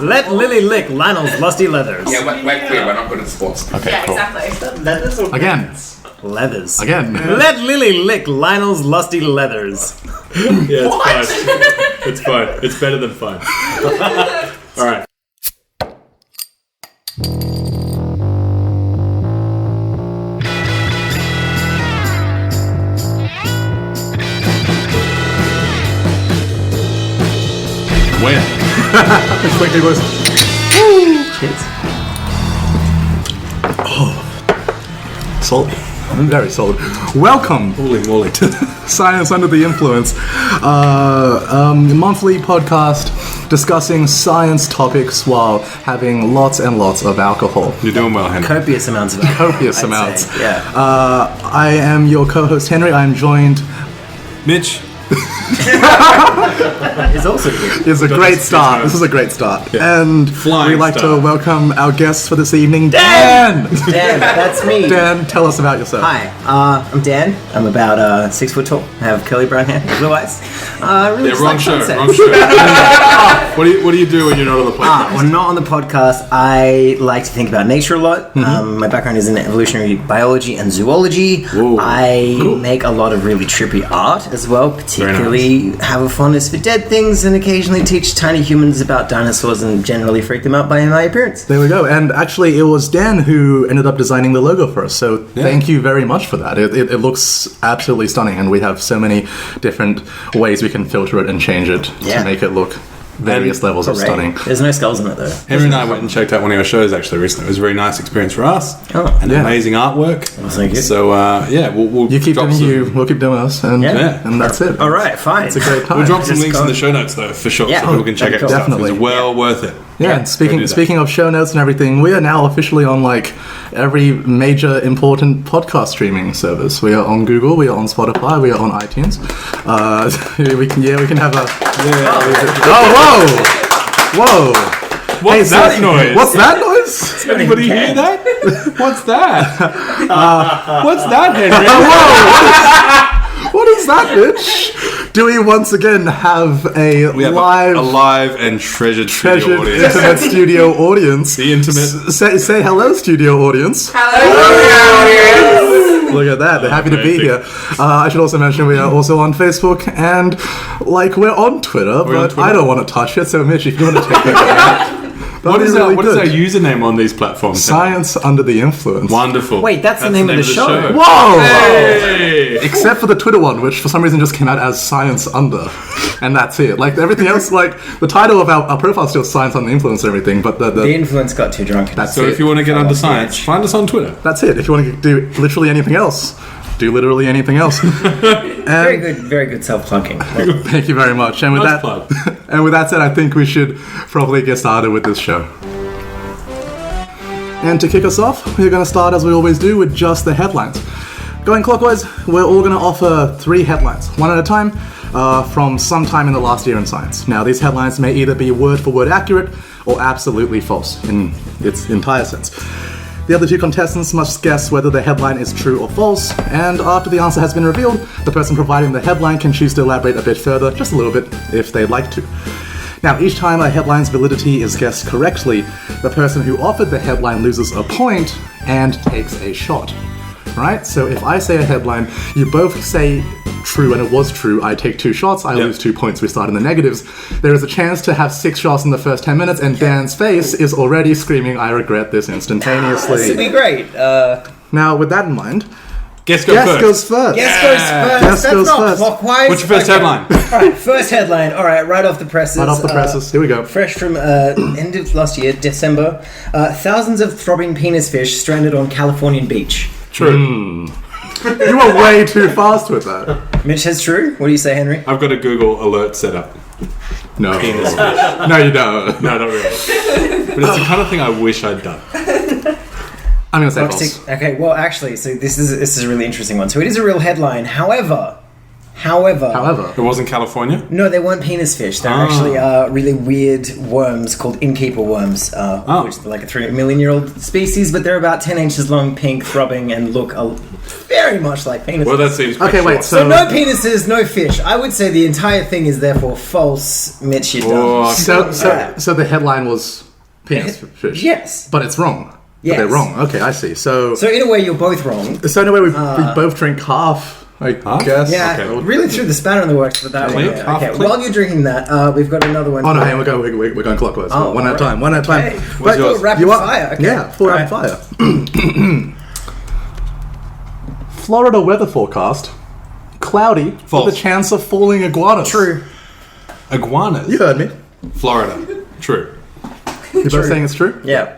Let Lily lick Lionel's lusty leathers. Yeah, we're queer. We're not good at sports. Okay, Yeah, cool. exactly. Leathers or Again. leathers? Again. Let Lily lick Lionel's lusty leathers. Yeah, it's fine. It's fine. It's better than fine. All right. Where? It's quickly was. Cheers. Solid. Very solid. Welcome, Holy moly. to Science Under the Influence, monthly podcast discussing science topics while having lots and lots of alcohol. You're doing well, Henry. Copious amounts of alcohol. Copious I'd amounts. say, Yeah. I am your co-host Henry. I am joined. Mitch. It's also good. It's a great start. This is a great start. Yeah. And Flying we'd like start. to welcome our guests for this evening, Dan! Dan, that's me. Dan, tell us about yourself. Hi, I'm Dan. I'm about 6 foot tall. I have curly brown hair, blue eyes. Really just Wrong like show. sunsets. Wrong show. What do you do when you're not on the podcast? When not on the podcast, I like to think about nature a lot. My background is in evolutionary biology and zoology. Whoa. I make a lot of really trippy art as well, particularly have a fondness for dead things and occasionally teach tiny humans about dinosaurs and generally freak them out by my appearance. There we go. And actually, it was Dan who ended up designing the logo for us. So thank you very much for that. It looks absolutely stunning, and we have so many different ways we can filter it and change it Yeah. to make it look various levels of Great. stunning. There's no skulls in it though. Henry and I went and checked out one of your shows actually recently. It was a very nice experience for us. Oh, and yeah. amazing artwork. thank you. So, we'll You keep drop doing some, you, we'll keep doing us, and, Yeah. and that's it. All right, fine. It's a great time. We'll drop some Just links go- in the show notes though, for sure, Yeah. so people can check out Cool. stuff. Definitely. It's well worth it. Yeah, Yeah. and speaking Go do that. speaking of show notes and everything, we are now officially on like every major important podcast streaming service. We are on Google, we are on Spotify, we are on iTunes. We can have a whoa. What's Hey, that so- noise? What's that noise? Anybody hear that? What's that? What's that, Henry? What is that, bitch? Do we once again have a We have live a live and treasured studio treasured audience. intimate studio audience? The intimate. Say hello, studio audience. Look at that, they're happy to be Amazing. here. I should also mention we are also on Facebook and, like, we're on Twitter, We're on but Twitter. I don't want to touch it, so Mitch, if you want to take that. What is our username on these platforms? Science Under the Influence. Wonderful. Wait, that's the name of the show. Whoa! Hey! Except for the Twitter one, which for some reason just came out as Science Under. And that's it. Like, everything else, like, the title of our profile is still Science Under the Influence and everything, but The influence got too drunk. that's So it. if you want to get under science, find us on Twitter. That's it. If you want to do literally anything else, do literally anything else. Very good self-plugging. Thank you very much. And with Nice that, plug. and with that said, I think we should probably get started with this show. And to kick us off, we're going to start as we always do with just the headlines. Going clockwise, we're all going to offer 3 headlines, one at a time, from some time in the last year in science. Now, these headlines may either be word for word accurate or absolutely false in its entire sense. The other 2 contestants must guess whether the headline is true or false, and after the answer has been revealed, the person providing the headline can choose to elaborate a bit further, just a little bit, if they'd like to. Now, each time a headline's validity is guessed correctly, the person who offered the headline loses a point and takes a shot. Right? So if I say a headline, you both say true and it was true, I take 2 shots, I lose 2 points, we start in the negatives. There is a chance to have 6 shots in the first 10 minutes, and Dan's face is already screaming, I regret this instantaneously. This would be great. Now, with that in mind, Guess guess first. goes first. Guess goes first. Guess That's goes not first. clockwise. What's your first headline? Alright, first headline. Alright, right off the presses. Right off the presses. Here we go. Fresh from end of last year, December. Thousands of throbbing penis fish stranded on Californian beach. True. You were way too fast with that. Mitch says true. What do you say, Henry? I've got a Google alert set up. No. No, you don't. No, not really. But it's the kind of thing I wish I'd done. I'm going to say false. Okay, well, actually, so this is a really interesting one. So it is a real headline. However, However, It wasn't California? no, they weren't penis fish. They're actually really weird worms called innkeeper worms, which are like a 3 million year old species, but they're about 10 inches long, pink, throbbing, and look very much like penises. Well, that seems Okay, wait, short. So no penises, no fish. I would say the entire thing is therefore false, Mitch. You're Oh, dumb. So the headline was penis fish. Yes. But it's wrong. Yes. But they're wrong. Okay, I see. So So in a way, you're both wrong. in a way, we both drink half, I guess. Yeah, Okay. really threw the spanner in the works for that one. Clink, half Okay, clink. while you're drinking that, we've got another one. Oh no, hang on, we're going clockwise. Oh, one at a alright. time. One at a time. Okay. What's Right, yours? rapid You are- fire. Okay. Yeah, full rapid fire. Florida weather forecast: cloudy False. with a chance of falling iguanas. True. Iguanas. You heard me. Florida. True. You're both saying it's true. Yeah.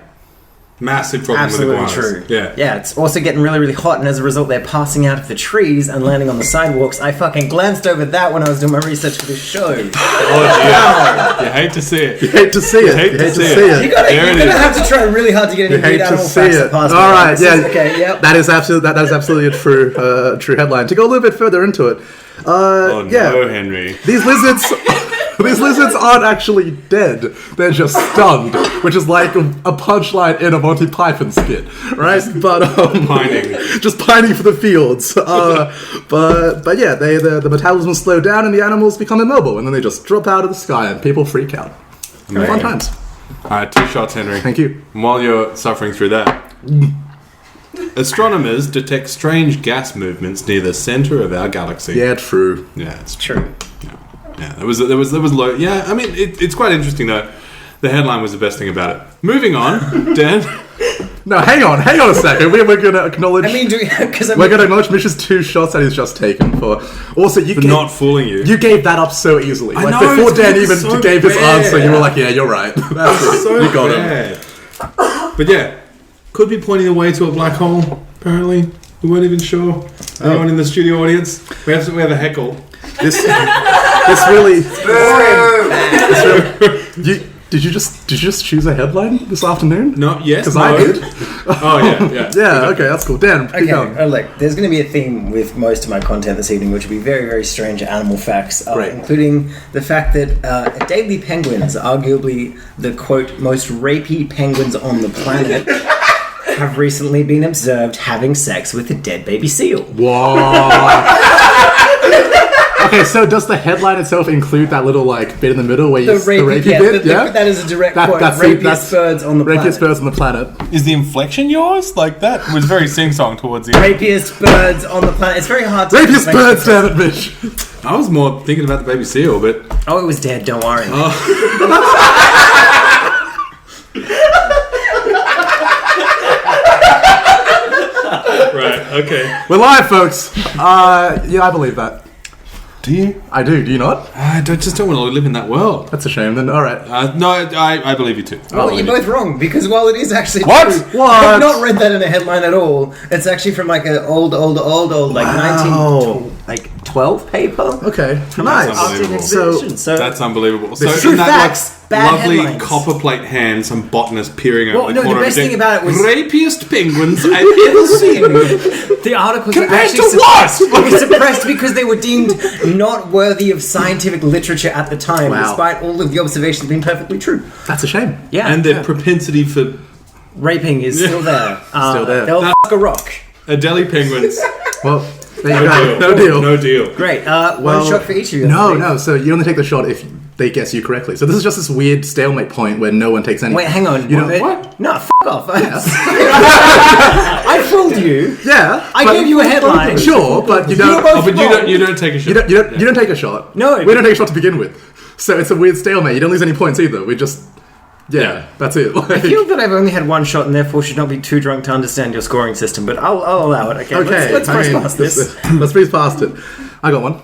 Massive problem Absolutely with iguanas. true. Yeah. Yeah, it's also getting really, really hot, and as a result, they're passing out of the trees and landing on the sidewalks. I fucking glanced over that when I was doing my research for this show. Oh, yeah. You hate to see it. You hate to see it. hate You to hate to see see it. it. You're gonna There it is. have to try really hard to get any You hate weird to animal see facts it. that pass All me. right, This yeah. is- Okay, yep. That is absolutely a true headline. To go a little bit further into it, Oh, yeah, no, Henry. these lizards. These lizards aren't actually dead. They're just stunned, which is like a punchline in a Monty Python skit, right? But Pining. just pining for the fields. But yeah, the metabolism slow down and the animals become immobile, and then they just drop out of the sky and people freak out. Fun times. All right, 2 shots, Henry. Thank you. And while you're suffering through that, astronomers detect strange gas movements near the center of our galaxy. Yeah, true. Yeah, it's true. True. Yeah, there was low. Yeah, I mean, it's quite interesting though. The headline was the best thing about it. Moving on, Dan. No, hang on a second. We're going to acknowledge. I mean, because we're going to acknowledge Mitch's 2 shots that he's just taken for. Also, you For gave, not fooling you. you gave that up so easily. I Like know, before it's Dan been even so gave his bad. answer, you were like, "Yeah, you're right." That's it. so You got him. bad. But yeah, could be pointing the way to a black hole. Apparently, we weren't even sure. Anyone in the studio audience? We have a heckle. This really. Did you just choose a headline this afternoon? No, yes, Because no. I did. Oh yeah. Yeah. Okay, that's cool. Dan, keep Okay, going. look, there's going to be a theme with most of my content this evening, which will be very, very strange animal facts, Great. including the fact that Adelie penguins, arguably the quote most rapey penguins on the planet, have recently been observed having sex with a dead baby seal. Whoa. Okay, so does the headline itself include that little like bit in the middle where you The rapey, bit? that is a direct quote. That's Rapiest birds on the planet. Rapiest birds on the planet. Is the inflection yours? Like that was very sing-song towards the end. Rapiest birds on the planet. It's very hard to Rapiest make birds, the- damn it, Mitch. I was more thinking about the baby seal, but Oh, it was dead, don't worry. right, okay. We're live, folks. Yeah, I believe that. Do you? I do. Do you not? I just don't want to live in that world. That's a shame. Then, all right. No, I believe you too. Well, you're both wrong, because while it is actually What? true, What? I've not read that in a headline at all. It's actually from like an old, like Wow. 12 paper. Okay. Nice. unbelievable. So That's unbelievable. So True in that facts, like, bad lovely headlines. copper plate hand, some botanist peering Well, out the no, the corner. best of thing about it was- rapiest penguins I've ever seen. the articles were Compared actually to what? suppressed. It was suppressed because they were deemed not worthy of scientific literature at the time, Wow. despite all of the observations being perfectly true. That's a shame. Yeah, And their propensity for raping is still there. Still there. They'll fuck a rock. Adelie penguins. Well, there you go. No deal. No deal. Great. Well, one shot for each of you. No, no. So you only take the shot if they guess you correctly. So this is just this weird stalemate point where no one takes any. Wait, hang on. You know what? No, f*** off. I fooled you. Yeah. I but- gave you a headline. Sure, but you don't. both Oh, but wrong. you don't take a shot. You don't take a shot. No. We don't take a shot to begin with. So it's a weird stalemate. You don't lose any points either. We just. Yeah. That's it. I feel that I've only had one shot and therefore should not be too drunk to understand your scoring system, but I'll allow it. Okay, Okay. let's press past this. Let's breeze past it. I got one.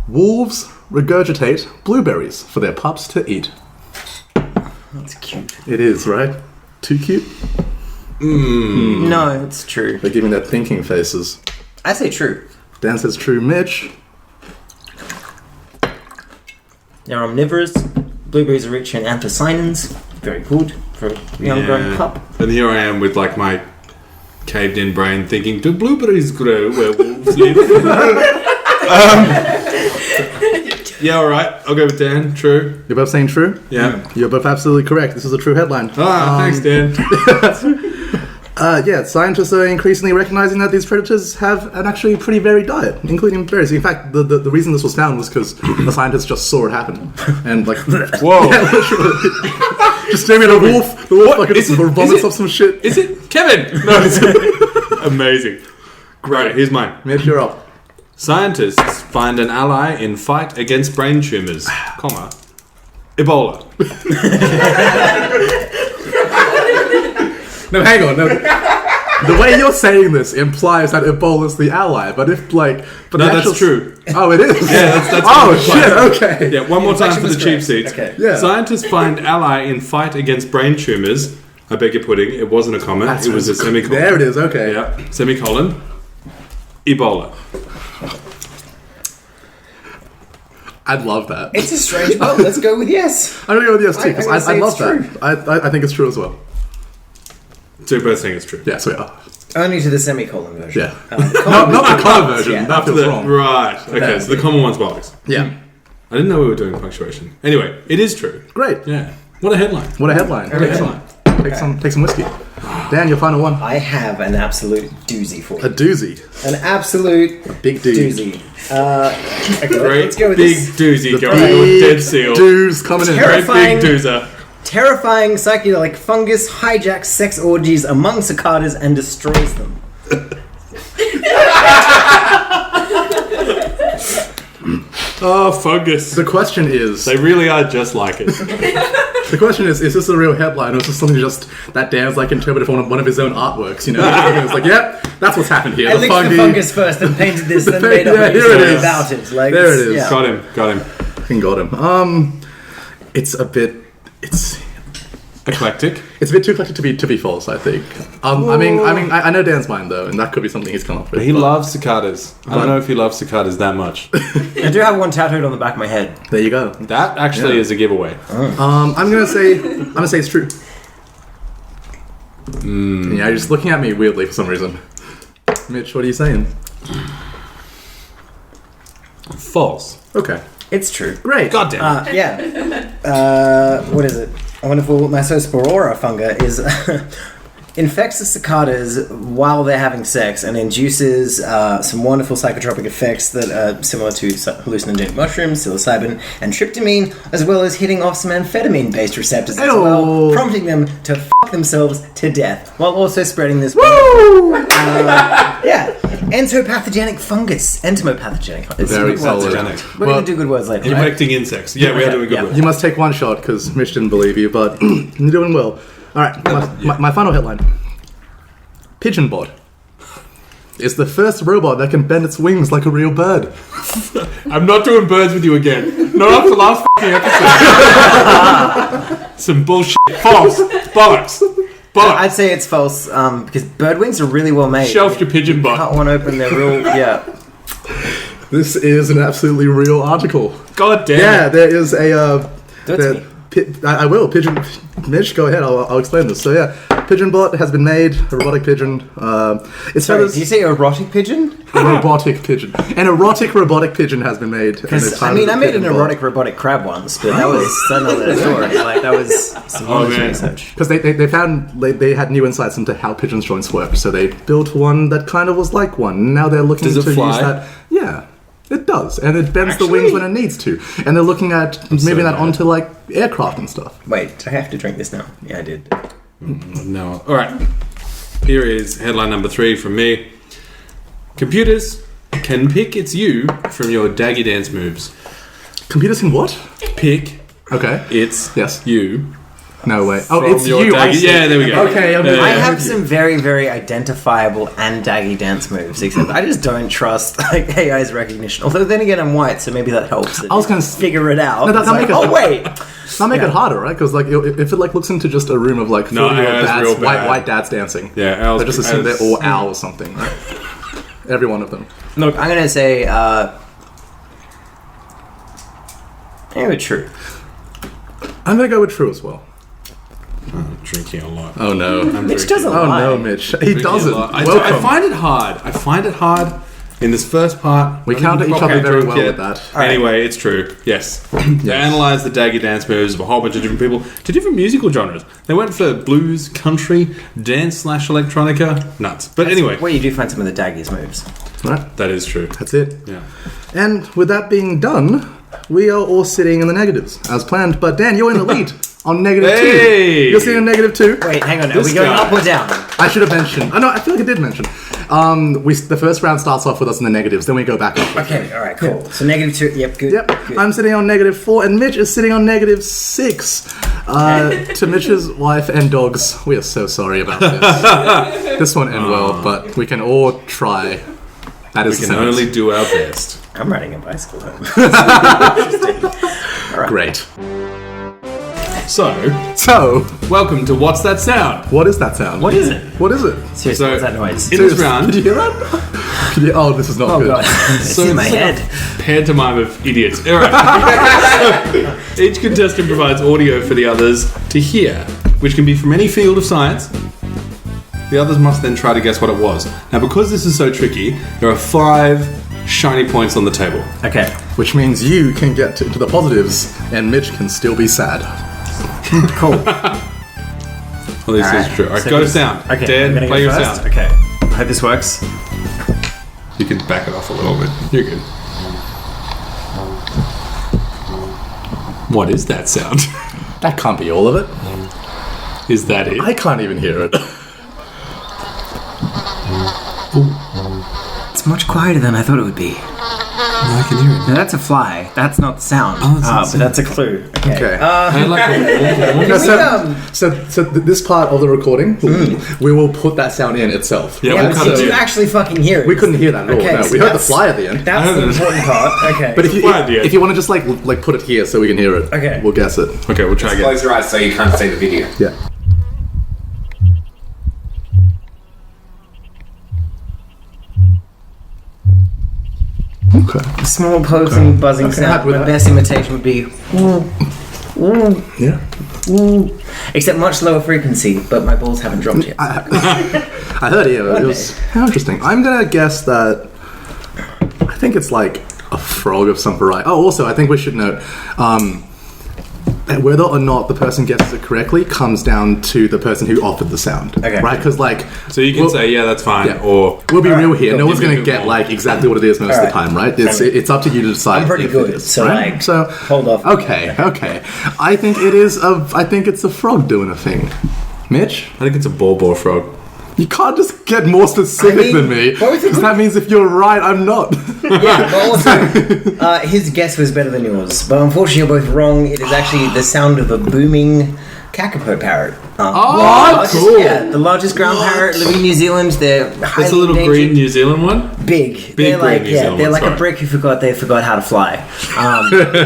Wolves regurgitate blueberries for their pups to eat. That's cute. It is, right? Too cute? No, it's true. They're giving their thinking faces. I say true. Dan says true. Mitch. They're omnivorous. Blueberries are rich in anthocyanins. Very good for a young grown pup. And here I am with like my caved in brain thinking, do blueberries grow where wolves live? Yeah, all right. I'll go with Dan. True. You're both saying true? Yeah. You're both absolutely correct. This is a true headline. Thanks, Dan. Scientists are increasingly recognizing that these predators have an actually pretty varied diet, including berries. In fact, the reason this was found was because the scientists just saw it happen. And like, Whoa. yeah, literally. Just staring at a wolf. The wolf like just vomits up some shit. Is it Kevin? No, it's amazing. Great. Here's mine. Mitch, you're up. Scientists find an ally in fight against brain tumors, Ebola. No, hang on. No. The way you're saying this implies that Ebola's the ally, but if like... But No, that's true. Oh, it is? Yeah, that's Oh, what shit, okay. Yeah, one more time for the cheap seats. Okay. Yeah. Scientists find ally in fight against brain tumors. I beg your pudding. It wasn't a comma. It was a semicolon. There it is, okay. Yeah, semicolon. Ebola. I'd love that. It's a strange one. Let's go with yes. I'm going to go with yes, too, because I'm gonna I say love it's that. I think it's true as well. So you're both saying it's true. Yeah, so yeah. Only to the semicolon version. Yeah. Not the color version. Yeah. That feels wrong. Right. Okay, so the common one's bollocks. Yeah. I didn't know we were doing punctuation. Anyway, it is true. Great. Yeah. What a headline. What a headline. What a headline. Take some whiskey. Dan, your final one. I have an absolute doozy for A you. doozy. An absolute Big dude. doozy. Okay, Great let's go with big this. doozy going Big with Dead Seal. Doos coming in. Terrible. Great big doozer. Terrifying psychedelic fungus hijacks sex orgies among cicadas and destroys them. Oh, fungus. The question is... They really are just like it. The question is this a real headline or is this something just that Dan's like interpreted from one of his own artworks, you know? It's like, yep, that's what's happened here. I licked the fungus first and painted this and made up Yeah, a here it story is. about it. Like, There it is. yeah. Got him. Fucking got him. It's a bit Eclectic. It's a bit too eclectic to be false, I think. I know Dan's mind though, and that could be something he's come up with. He loves cicadas. I don't know if he loves cicadas that much. I do have one tattooed on the back of my head. There you go. That actually is a giveaway. I'm gonna say it's true. Yeah, you're just looking at me weirdly for some reason. Mitch, what are you saying? False. Okay, It's true. great. God damn it. Yeah. What is it? A wonderful Mysosporora funga is infects the cicadas while they're having sex and induces some wonderful psychotropic effects that are similar to hallucinogenic mushrooms, psilocybin, and tryptamine, as well as hitting off some amphetamine-based receptors as well, prompting them to fuck themselves to death, while also spreading this. Woo! Entopathogenic fungus. Entomopathogenic. It's Very good words. solid. We're going to do good words later. Right? Infecting insects. Yeah, we are doing good Yeah. work. You must take one shot because Mitch didn't believe you, but you're doing well. All right, my final headline. Pigeon Bot is the first robot that can bend its wings like a real bird. I'm not doing birds with you again. Not after last fucking episode. Some bullshit. False. Bollocks. I'd say it's false because bird wings are really well made. Shelf your pigeon bot. Cut one open, they're real. Yeah. This is an absolutely real article. God damn Yeah, it. there is a. Do it to me. I will. Pigeon. Mitch, go ahead. I'll explain this. So yeah, Pigeon Bot has been made. A robotic pigeon. It's Sorry, did you say erotic pigeon? a robotic pigeon. An erotic robotic pigeon has been made. Because I made an erotic robotic crab once, but that was another story. Like that was some honest research. Because they found they had new insights into how pigeons' joints work, so they built one that kind of was like one. Now they're looking Does it to fly? use that. Yeah, it does, and it bends the wings when it needs to. And they're looking at moving that onto like aircraft and stuff. Wait, I have to drink this now. Yeah, I did. No. All right. Here is headline number 3 from me. Computers can pick its you from your daggy dance moves. Computers can what? Pick Okay. its Yes. you. No way. Oh, from it's your you. I daggy- see. Yeah, there we go. Okay, I'm Yeah, with I yeah. you. have some very, very identifiable and daggy dance moves, except I just don't trust like AI's recognition. Although then again, I'm white, so maybe that helps. I was gonna figure it out. No, that'll It's make like, it- oh wait, That'll make it harder, right? Because like if it like looks into just a room of like 40-year-old it's dads, real bad. white dads dancing. Yeah, owls. They just assume they're all owl or something. Right? Every one of them. look, I'm gonna say anyway, true. I'm gonna go with true as well. I'm drinking a lot. Oh no. Mitch doesn't Oh lie. no, Mitch. He doesn't. I Welcome. find it hard. I find it hard In this first part, We counter each other very well with that. Anyway, it's true. Yes. They analysed the daggy dance moves of a whole bunch of different people to different musical genres. They went for blues, country, dance/electronica. Nuts. But anyway. Where you do find some of the daggiest moves. Right. That is true. That's it. Yeah. And with that being done, we are all sitting in the negatives, as planned. But Dan, you're in the lead on -2. Hey! You're sitting on -2. Wait, hang on. Are This we going guy. up or down? I should have mentioned. I feel like I did mention. The first round starts off with us in the negatives, then we go back up. Okay, alright, cool. So -2, yep, good. Yep. Good. I'm sitting on -4, and Mitch is sitting on -6. To Mitch's wife and dogs, we are so sorry about this. This won't end well, but we can all try. That is We can only do our best. I'm riding a bicycle home. Great. So, welcome to What's That Sound? What is that sound? What is it? What is it? Seriously, So, what's that noise? in this round, Did you hear that? Oh, this is not Oh good. god, it's in my it's like head. a pantomime of idiots. All right. So, each contestant provides audio for the others to hear, which can be from any field of science. The others must then try to guess what it was. Now, because this is so tricky, there are 5 shiny points on the table. Okay. Which means you can get to the positives, and Mitch can still be sad. Cool. Well, this Alright, is true. All right, so go to this- sound. Okay, Dan, I'm gonna play go your first. sound. Okay. I hope this works. You can back it off a little bit. You're good. What is that sound? That can't be all of it. Is that it? I can't even hear it. It's much quieter than I thought it would be. I can hear it. No, that's a fly. That's not the sound. Oh, that's not the but that's a clue. Okay. Okay. I like it. No, so this part of the recording, we will put that sound in itself. Yeah, Yeah, we'll but cut did it you in. actually fucking hear it? We couldn't hear that at all. Okay, No, so we heard the that's- fly at the end. That's the important part. Okay. But if you, fly at the end. if you want to just like put it here so we can hear it, Okay. we'll guess it. Okay, we'll try again. Close your eyes so you can't see the video. Yeah. Okay. Small pulsing, buzzing sound. happy with My that. best imitation would be, Yeah. except much lower frequency. But my balls haven't dropped yet. I heard it. It was how interesting. I'm gonna guess that. I think it's like a frog of some variety. Oh, also, I think we should note that whether or not the person guesses it correctly comes down to the person who offered the sound. Okay. Right? Because like, So you can say, yeah, that's fine, yeah. or we'll be real here. cool. No one's Give me gonna a get bit like exactly what it is most of the Alright. time, right? It's up to you to decide. I'm pretty if good, it is, so, right? like, so hold off. Okay. I think it is. I think it's a frog doing a thing. Mitch. I think it's a ball frog. You can't just get more specific I mean, than me, what was it- because that means if you're right, I'm not. Yeah, but also, his guess was better than yours. But unfortunately, you're both wrong. It is actually the sound of a booming kakapo parrot. Cool. Yeah, the largest ground parrot living in New Zealand. They're It's a highly little endangered. green New Zealand one. Big. Big They're like green New Zealand they're one, like a sorry. brick who forgot how to fly.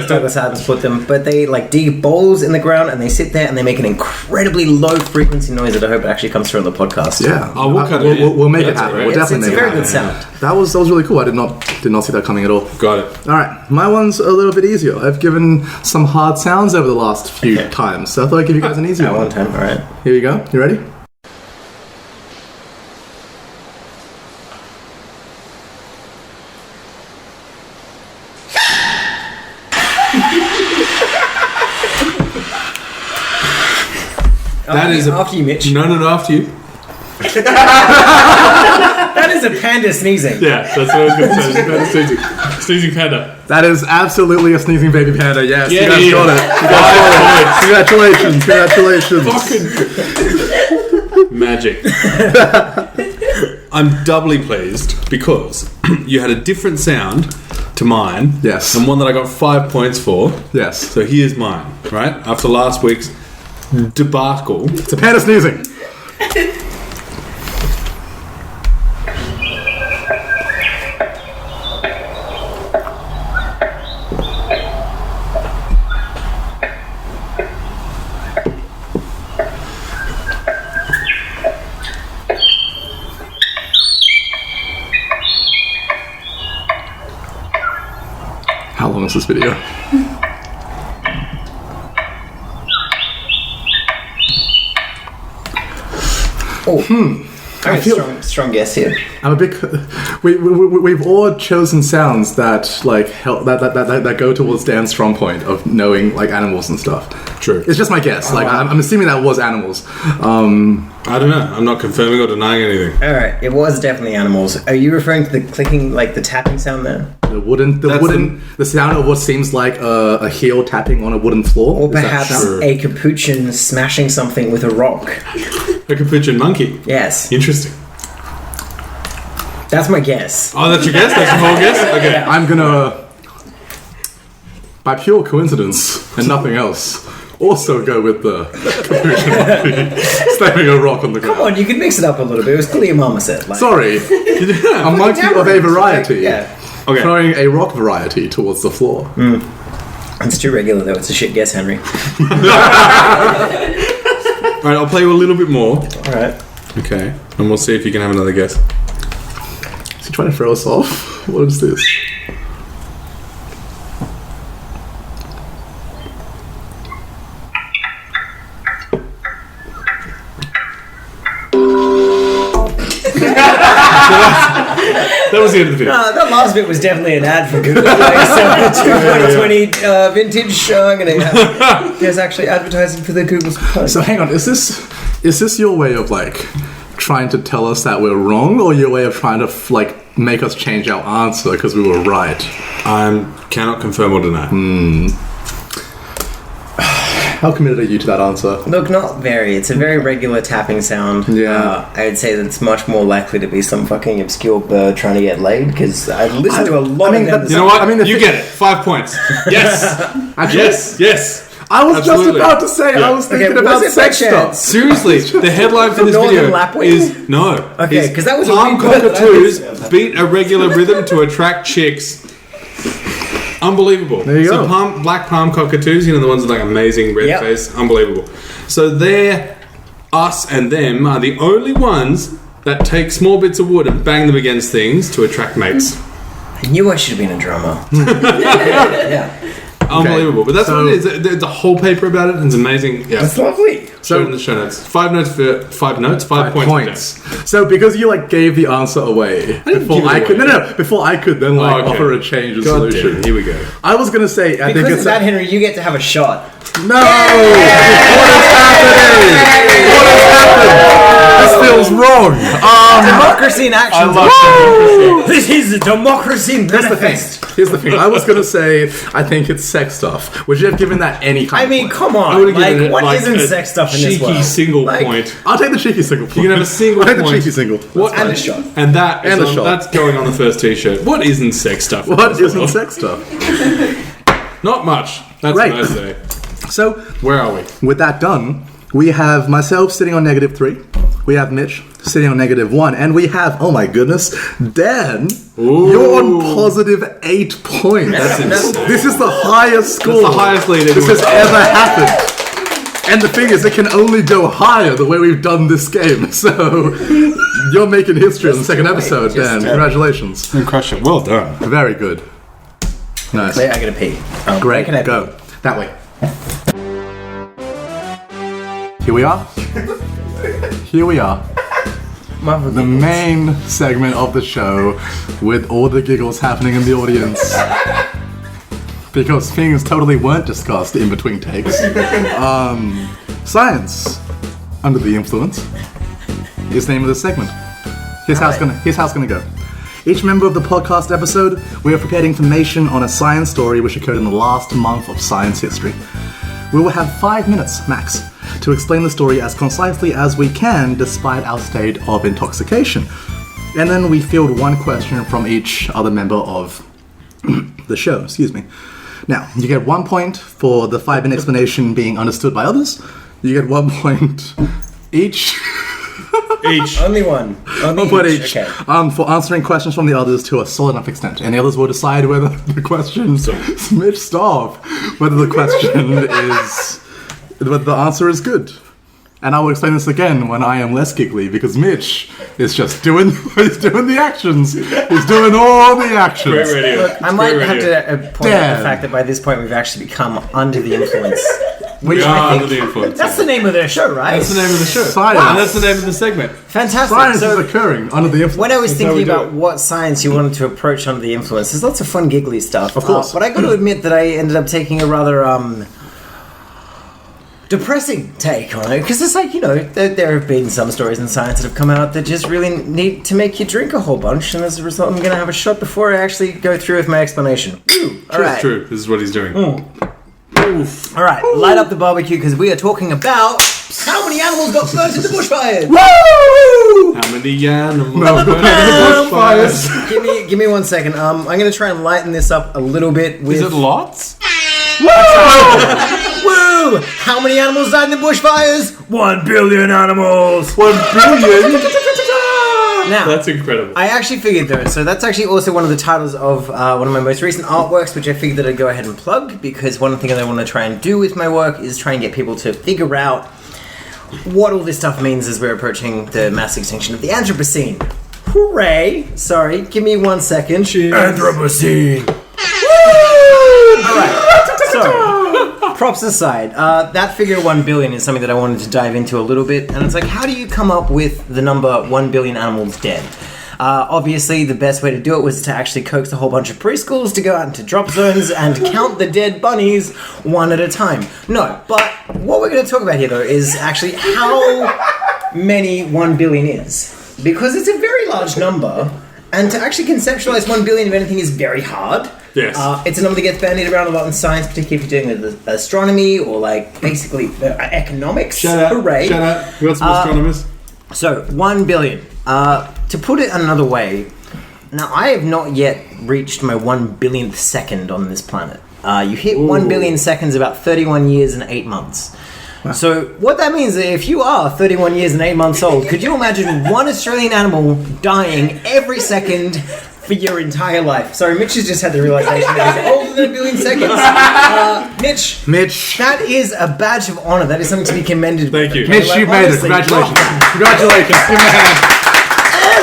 Douglas Adams put them, but they like dig bowls in the ground and they sit there and they make an incredibly low frequency noise that I hope actually comes through on the podcast. Yeah. Oh, we'll cut it in. We'll make it That's happen. alright. We'll It's definitely a make very it good happen. sound. That was really cool. I did not see that coming at all. Got it. All right, my one's a little bit easier. I've given some hard sounds over the last few times, so I thought I'd give you guys an easier At one. one time, all right. Here we go. You ready? That is after you, Mitch. No, after you. That is a panda sneezing. Yeah, that's what I was going to say. That's sneezing. Sneezing panda. That is absolutely a sneezing baby panda. Yes, you Yeah, guys yeah. got it. You guys got it. Congratulations. Magic. I'm doubly pleased because you had a different sound to mine. Yes. And one that I got 5 points for. Yes. So here's mine, right? After last week's debacle. It's a panda sneezing. How long is this video? I feel strong guess here. I'm a big. We've all chosen sounds that like help that go towards Dan's strong point of knowing like animals and stuff. True. It's just my guess. Like I'm assuming that was animals. I don't know. I'm not confirming or denying anything. All right, it was definitely animals. Are you referring to the clicking, like the tapping sound there? The sound of what seems like a heel tapping on a wooden floor, or perhaps a capuchin smashing something with a rock. A capuchin monkey. Yes. Interesting. That's my guess. Oh, that's your guess? That's your whole guess? Okay. Yeah. I'm gonna, by pure coincidence and nothing else, also go with the capuchin monkey slamming a rock on the ground. Come on, you can mix it up a little bit. It was clearly your mama said. Like, Sorry, a monkey of a variety. Yeah. Okay. Throwing a rock variety towards the floor. It's too regular though. It's a shit guess, Henry. Alright, I'll play you a little bit more. Alright. Okay. And we'll see if you can have another guess. Is he trying to throw us off? What is this? That was the end of the video. That last bit was definitely an ad for Google Play. So 2020 vintage. I'm gonna. There's actually advertising for the Google's Play. So hang on, is this your way of like trying to tell us that we're wrong, or your way of trying to like make us change our answer because we were right? I cannot confirm or deny. How committed are you to that answer? Look, not very. It's a very regular tapping sound. Yeah. I would say that it's much more likely to be some fucking obscure bird trying to get laid, because I listen to a lot of them. You know what? I mean, you get it. 5 points. Yes. Yes. I was Absolutely. just about to say, I was thinking about was it sex by stuff. chance? Seriously, the headline for this Northern video Lapwing? is no. Okay, is 'cause that was a palm big word that I cockatoos beat a regular rhythm to attract chicks. Unbelievable. There you go. Black palm cockatoos, you know, the ones with like amazing red Yep. face. Unbelievable. So they're, us and them are the only ones that take small bits of wood and bang them against things to attract mates. I knew I should have been a drummer. Yeah. Unbelievable. But that's So- what it is. There's a whole paper about it and it's amazing. Yeah. That's lovely. Show it in the show notes. 5 notes for 5 notes, 5 points. So because you like gave the answer away before give it I could, away. no, before I could then like Oh, okay. offer a change of God solution. damn it. Here we go. I was gonna say, I think Because it's of that, Henry, you get to have a shot. no. What is happening? What has happened? This feels wrong. Democracy in action. I love This is democracy in manifest. Here's the thing. I was gonna say, I think it's sex stuff. Would you have given that any kind I of mean, point? come I on. would have given Like, it what like isn't a sex stuff in this cheeky world? single Like, point. I'll take the cheeky single point. You can have a single I'll take the point. cheeky single. What And a shot. And that And is a shot. that's going on the first t-shirt. What isn't sex stuff? What isn't sex stuff? Not much. That's Right. what I say. So, Where are we? with that done, we have myself sitting on -3. We have Mitch sitting on -1. And we have, oh my goodness, Dan, you're on +8 points. That's insane. This is the highest score That's the highest lead this has anyone's ever happened. And the thing is, it can only go higher the way we've done this game. So, you're making history on the second episode, Dan. Congratulations. Crush it. Well done. Very good. Nice. I gotta pee. Great. Can I Go. That way. Here we are. Here we are. The main segment of the show with all the giggles happening in the audience. Because things totally weren't discussed in between takes. Science under the influence is the name of the segment. Here's how it's gonna go. Each member of the podcast episode, we have prepared information on a science story which occurred in the last month of science history. We will have 5 minutes max to explain the story as concisely as we can despite our state of intoxication. And then we field one question from each other member of the show, excuse me. Now, you get 1 point for the 5-minute explanation being understood by others. You get 1 point each. Each. Only one. Only 1 point each. Okay. For answering questions from the others to a solid enough extent. And the others will decide whether the question Mitch, stop. Whether the question is whether the answer is good. And I will explain this again when I am less giggly because Mitch is just doing the actions. He's doing all the actions. Great radio. Look, I might Great have radio. to point out the fact that by this point we've actually become under the influence. We are under the influence. That's the name of their show, right? That's the name of the show. Science. And that's the name of the segment. Fantastic. Science So, is occurring under the influence. when I was That's how thinking we do about it. what science you wanted to approach under the influence, there's lots of fun giggly stuff. Of course. But I got to admit that I ended up taking a rather depressing take on it, because it's like, there have been some stories in science that have come out that just really need to make you drink a whole bunch, and as a result I'm going to have a shot before I actually go through with my explanation. Alright. True. This is what he's doing. Oof. Alright, light up the barbecue, because we are talking about how many animals got burnt in the bushfires. Woo! How many animals? Bushfires. Give me 1 second. I'm going to try and lighten this up a little bit with... Is it lots? Woo! How many animals died in the bushfires? 1 billion animals! 1 billion? Now, That's incredible. I actually figured though, so that's actually also one of the titles of one of my most recent artworks, which I figured that I'd go ahead and plug, because one thing that I want to try and do with my work is try and get people to figure out what all this stuff means as we're approaching the mass extinction of the Anthropocene. Hooray! Sorry, give me 1 second. Anthropocene! Alright, so, props aside, that figure 1 billion is something that I wanted to dive into a little bit, and it's like, how do you come up with the number 1 billion animals dead? Obviously, the best way to do it was to actually coax a whole bunch of preschools to go out into drop zones and count the dead bunnies one at a time. No, but what we're going to talk about here, though, is actually how many 1 billion is. Because it's a very large number, and to actually conceptualize 1 billion of anything is very hard. Yes. It's a number that gets bandied around a lot in science, particularly if you're doing with astronomy or, like, basically economics. Shut up. Hooray. Shut up. We got some astronomers. So, 1 billion. To put it another way, now I have not yet reached my 1 billionth second on this planet. You hit 1 billion seconds about 31 years and 8 months. So, what that means is if you are 31 years and 8 months old, could you imagine one Australian animal dying every second for your entire life? Sorry, Mitch has just had the realization that he's older than 1 billion seconds. Mitch, that is a badge of honor. That is something to be commended. Thank you. Mitch, you made it. honestly. Congratulations. Congratulations. Give me a hand.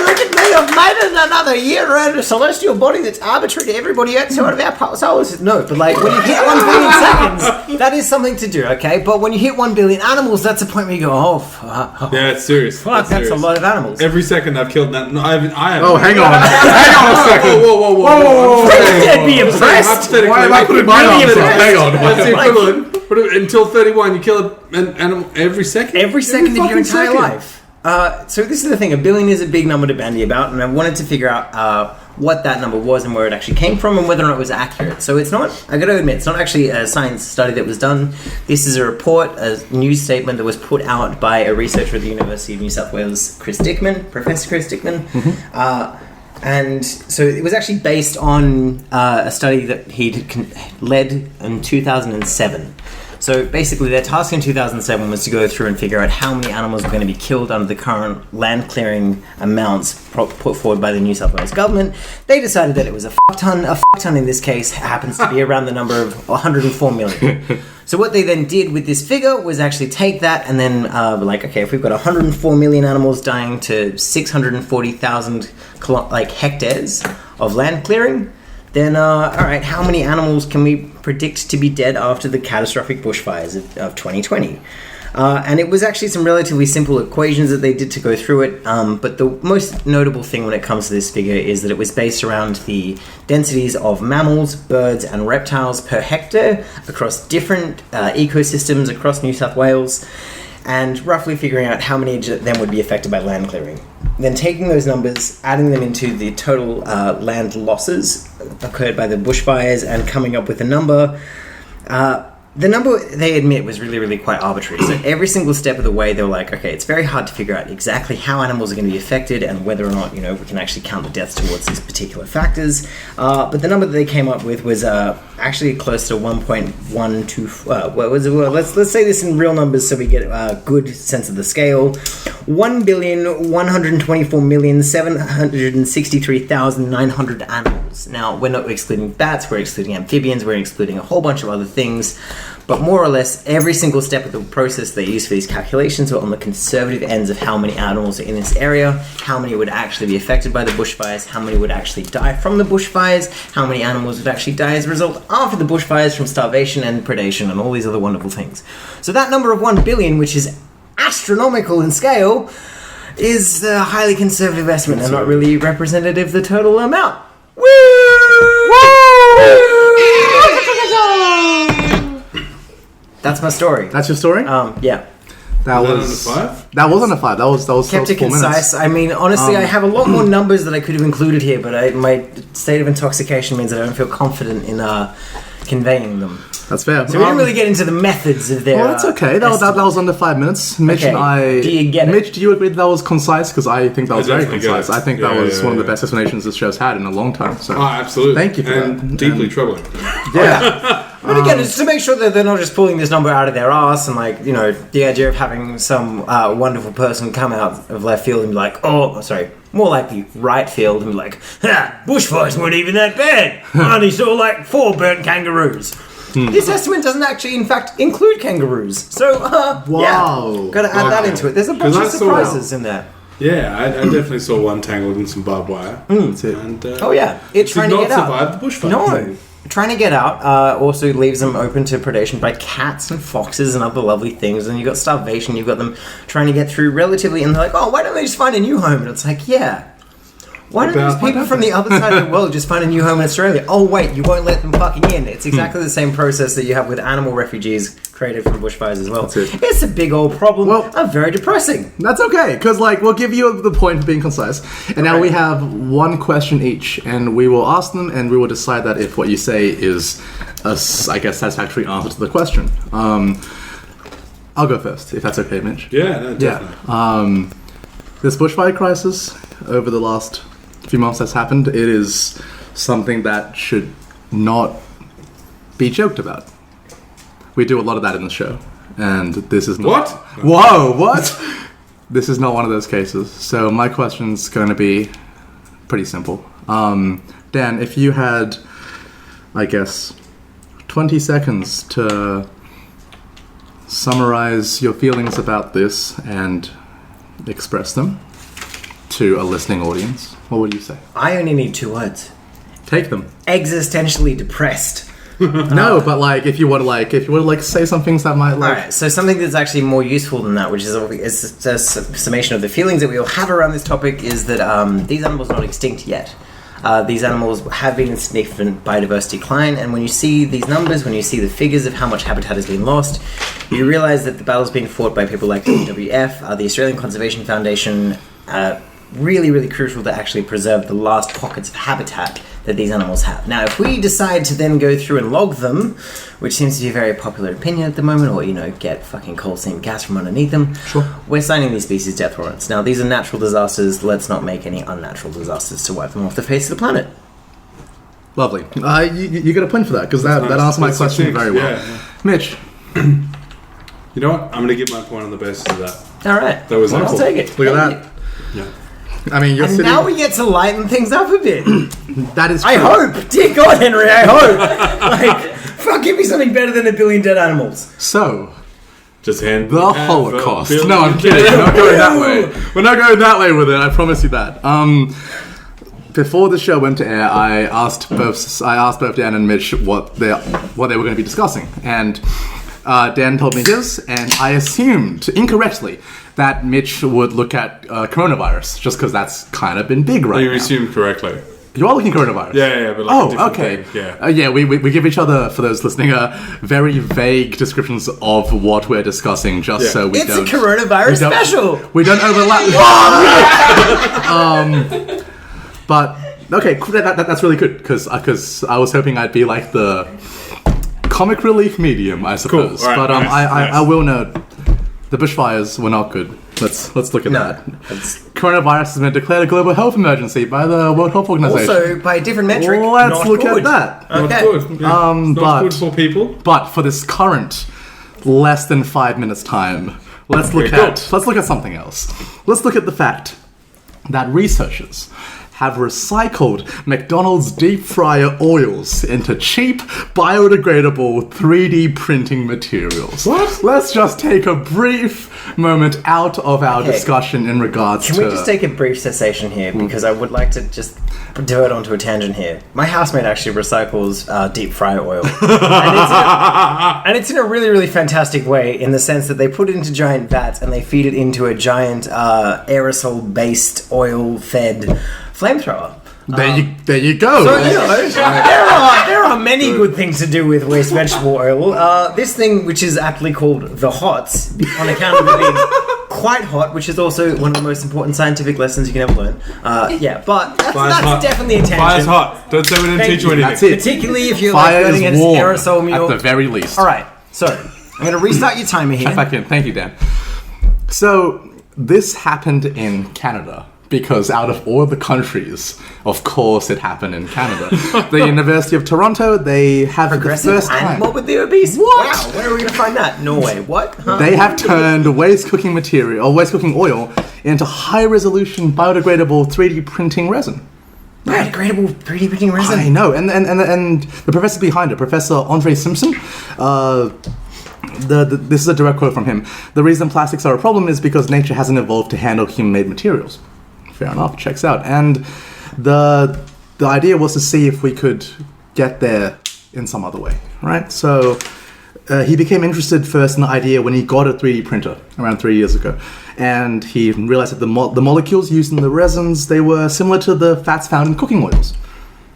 Look at me, I've made it another year around a celestial body that's arbitrary to everybody outside of our solar system. No, but like when you hit 1 billion seconds, that is something to do, okay? But when you hit 1 billion animals, that's a point where you go, oh, fuck. Yeah, it's serious. Fuck, that's a lot of animals. Every second I've killed that. No, I haven't. Oh, hang on. Hang on a second. Whoa. They'd be impressed. Hypothetically, Why am I putting my arms up? Hang on. That's the equivalent. But until 31, you kill an animal every second? Every second of your fucking entire second. life. So this is the thing, 1 billion is a big number to bandy about, and I wanted to figure out what that number was and where it actually came from and whether or not it was accurate. So it's not, I gotta admit, it's not actually a science study that was done. This is a report, a news statement that was put out by a researcher at the University of New South Wales, Professor Chris Dickman. And so it was actually based on a study that he'd led in 2007. So basically their task in 2007 was to go through and figure out how many animals were going to be killed under the current land clearing amounts put forward by the New South Wales government. They decided that it was a fuck ton. A fuck ton in this case happens to be around the number of 104 million. So what they then did with this figure was actually take that and then like, okay, if we've got 104 million animals dying to 640,000 hectares of land clearing, then, alright, how many animals can we predict to be dead after the catastrophic bushfires of 2020? And it was actually some relatively simple equations that they did to go through it, but the most notable thing when it comes to this figure is that it was based around the densities of mammals, birds, and reptiles per hectare across different ecosystems across New South Wales, and roughly figuring out how many of them would be affected by land clearing. Then taking those numbers, adding them into the total land losses occurred by the bushfires, and coming up with a number. The number, they admit, was really, really quite arbitrary. So every single step of the way, they were like, okay, it's very hard to figure out exactly how animals are going to be affected and whether or not, we can actually count the deaths towards these particular factors. But the number that they came up with was actually close to 1.12. Let's say this in real numbers so we get a good sense of the scale. 1,124,763,900 animals. Now, we're not excluding bats, we're excluding amphibians, we're excluding a whole bunch of other things. But more or less, every single step of the process they used for these calculations were on the conservative ends of how many animals are in this area, how many would actually be affected by the bushfires, how many would actually die from the bushfires, how many animals would actually die as a result after the bushfires from starvation and predation and all these other wonderful things. So that number of 1 billion, which is astronomical in scale, is a highly conservative estimate and not really representative of the total amount. Woo! That's my story. That's your story? Yeah. That was under 5? That wasn't a 5. That was Kept it 4 minutes. concise. I mean, honestly, I have a lot more numbers that I could have included here, but my state of intoxication means that I don't feel confident in conveying them. That's fair. So we didn't really get into the methods of their. Well, that's okay. That was under 5 minutes. Mitch Okay. and I. Do you get it? Mitch, do you agree that was concise? Because I think that was very definitely get concise. it. I think that was one of the best explanations this show's had in a long time. So. Oh, absolutely. Thank you for and that. deeply troubling. Yeah. But again, it's to make sure that they're not just pulling this number out of their ass and, like, you know, the idea of having some wonderful person come out of left field and be like, more likely right field and be like, ha, bushfires weren't even that bad. I only saw like 4 burnt kangaroos. This estimate doesn't actually, in fact, include kangaroos. So, Wow. yeah, got to add that into it. There's a bunch 'Cause of I saw- surprises in there. Yeah, I definitely saw one tangled in some barbed wire. That's it. And, Oh yeah, it did trying to not get out. survive the bushfire. No, trying to get out also leaves them open to predation by cats and foxes and other lovely things. And you've got starvation. You've got them trying to get through relatively, and they're like, oh, why don't they just find a new home? And it's like, yeah. Why don't these people from the other side of the world just find a new home in Australia? Oh wait, you won't let them fucking in. It's exactly the same process that you have with animal refugees created from bushfires as well. That's it. It's a big old problem. Well- Very depressing. That's okay, because like we'll give you the point of being concise, and now Right. we have one question each, and we will ask them, and we will decide that if what you say is a, I guess, satisfactory answer to the question. I'll go first, if that's okay, Mitch. Yeah, no, definitely. Yeah. This bushfire crisis over the last few months that's happened, it is something that should not be joked about. We do a lot of that in the show, and this is not... What? Whoa, what? This is not one of those cases. So my question's going to be pretty simple. Dan, if you had, I guess, 20 seconds to summarize your feelings about this and express them to a listening audience, what would you say? I only need 2 words. Take them. Existentially depressed. No, but like if you want to say some things that might like. Alright, so something that's actually more useful than that, which is a summation of the feelings that we all have around this topic, is that these animals are not extinct yet. These animals have been in significant biodiversity decline, and when you see these numbers, when you see the figures of how much habitat has been lost, you realise that the battle's being fought by people like the WWF, the Australian Conservation Foundation, really, really crucial to actually preserve the last pockets of habitat that these animals have. Now, if we decide to then go through and log them, which seems to be a very popular opinion at the moment, or, you know, get fucking coal seam gas from underneath them, Sure. we're signing these species death warrants. Now, these are natural disasters. Let's not make any unnatural disasters to wipe them off the face of the planet. Lovely. You get a point for that, because that Nice. answers my That's question succinct. very well. Yeah. Mitch, You know what? I'm going to give my point on the basis of that. All right. That was I'll helpful. take it. look at Thank that. Yeah. I mean, you're And sitting... now we get to lighten things up a bit. That is I true. hope. Dear God, Henry, I hope. Like, fuck, give me something better than 1 billion dead animals. So, Just hand the have a Holocaust. billion No, I'm kidding. We're not going that way. We're not going that way with it. I promise you that. Before the show went to air, I asked both Dan and Mitch what they were going to be discussing, and Dan told me his, and I assumed incorrectly that Mitch would look at coronavirus, just because that's kind of been big right You now. assumed correctly. You are looking coronavirus. Yeah, but like a Oh, different okay. thing. Yeah. We give each other, for those listening, very vague descriptions of what we're discussing, just Yeah. so we It's don't... a coronavirus we don't- special. We don't overlap. But okay, that's really good because I was hoping I'd be like the comic relief medium, I suppose. Cool. All right, But nice. I will note the bushfires were not good. Let's look at No. that. Coronavirus has been declared a global health emergency by the World Health Organization. Also, by a different metric, Let's not look good. at that. Not Okay. good. Yeah. Not but- good for people. But for this current less than 5 minutes time, let's look Okay, at something else. Let's look at the fact that researchers have recycled McDonald's deep fryer oils into cheap, biodegradable 3D printing materials. What? Let's just take a brief moment out of our Okay. discussion in regards to... Can we just take a brief cessation here? Because I would like to just divert onto a tangent here. My housemate actually recycles deep fryer oil. And it's in a really, really fantastic way in the sense that they put it into giant vats and they feed it into a giant aerosol-based, oil-fed flamethrower. There you go. So, you know, there are many good things to do with waste vegetable oil. This thing, which is aptly called the Hots, on account of it being quite hot, which is also one of the most important scientific lessons you can ever learn. Yeah, but that's definitely a tangent. Fire's hot. Don't say we didn't teach you anything. That's it. Particularly if you're Fire learning is an warm, aerosol meal. at the very least. All right, so I'm going to restart your timer here. Check back in. Thank you, Dan. So, this happened in Canada. Because out of all the countries, of course it happened in Canada. The University of Toronto, they have Progressive the first and time... morbidly obese. What? Wow, where are we going to find that? Norway. What? Huh? They have turned waste cooking material, or waste cooking oil, into high-resolution biodegradable 3D printing resin. Biodegradable 3D printing resin. I know, and the professor behind it, Professor Andre Simpson, this is a direct quote from him. The reason plastics are a problem is because nature hasn't evolved to handle human-made materials. Fair enough, checks out. And the idea was to see if we could get there in some other way, right? So he became interested first in the idea when he got a 3D printer around 3 years ago. And he realized that the molecules used in the resins, they were similar to the fats found in cooking oils.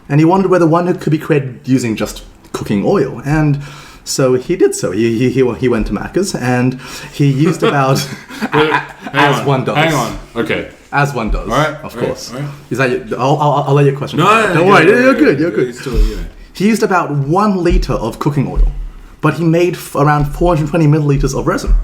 And he wondered whether one could be created using just cooking oil. And so he did so. He went to Macca's and he used about... one does. Hang on. Okay. As one does, All right, of all right, course. all right. Is that I'll let your question. No, Don't worry. You're good. You're You're good. still, He used about 1 liter of cooking oil, but he made around 420 milliliters of resin.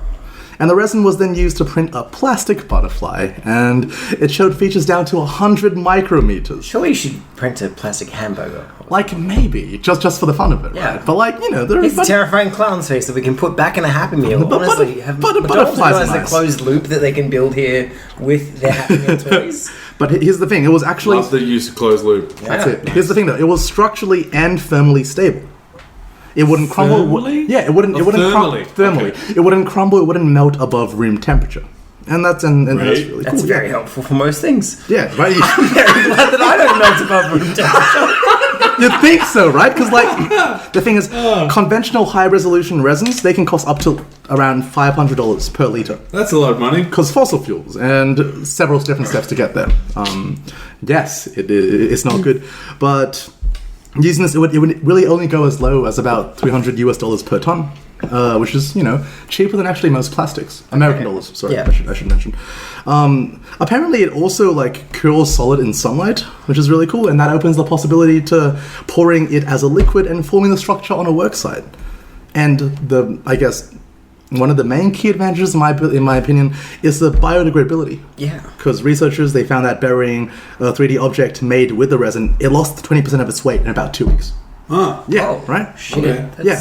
And the resin was then used to print a plastic butterfly, and it showed features down to 100 micrometers. Surely you should print a plastic hamburger. Like maybe just for the fun of it, Yeah. right? But like It's a terrifying clown's face that we can put back in a Happy Meal. Honestly, have McDonald's butterflies realised are the nice. closed loop that they can build here with their Happy Meal toys? But here's the thing: it was actually Love the use of closed loop. that's it. Here's the thing, though: it was structurally and thermally stable. It wouldn't crumble. Thermally? Yeah, it wouldn't. It Oh, wouldn't crumble. thermally. Thermally, Okay. it wouldn't crumble. It wouldn't melt above room temperature, and that's that's Right. really That's cool. very helpful for most things. Yeah, right. I'm very glad that I don't melt above room temperature. You'd think so, right? Because the thing is, conventional high-resolution resins, they can cost up to around $500 per liter. That's a lot of money. Because fossil fuels and several different steps to get there. Yes, it's not good, but using this, it would really only go as low as about $300 per ton, which is cheaper than actually most plastics. American dollars. Sorry, Yeah. I should mention. Apparently, it also cures solid in sunlight, which is really cool, and that opens the possibility to pouring it as a liquid and forming the structure on a work site. And I guess one of the main key advantages, in my opinion, is the biodegradability. Yeah. Because researchers, they found that burying a 3D object made with the resin, it lost 20% of its weight in about 2 weeks. Ah. Yeah, Oh, right? Shit. Okay. That's- Yeah.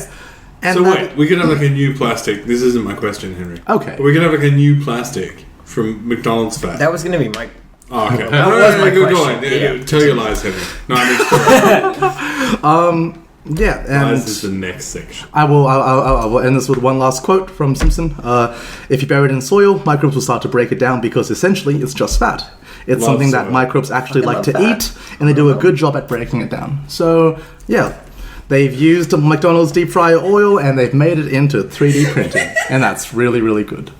And So that- wait, we could have a new plastic. This isn't my question, Henry. Okay. But we could have a new plastic from McDonald's fat. That was going to be my... Oh, okay. That was my Go question. on. Yeah. Tell your lies, Henry. No, Yeah, and lies is the next section. I will end this with one last quote from Simpson. If you bury it in soil, microbes will start to break it down because essentially it's just fat. It's Love something that soil. microbes actually like love to fat. eat, and they do a good job at breaking it down. So, yeah. They've used McDonald's deep fryer oil and they've made it into 3D printing. And that's really, really good.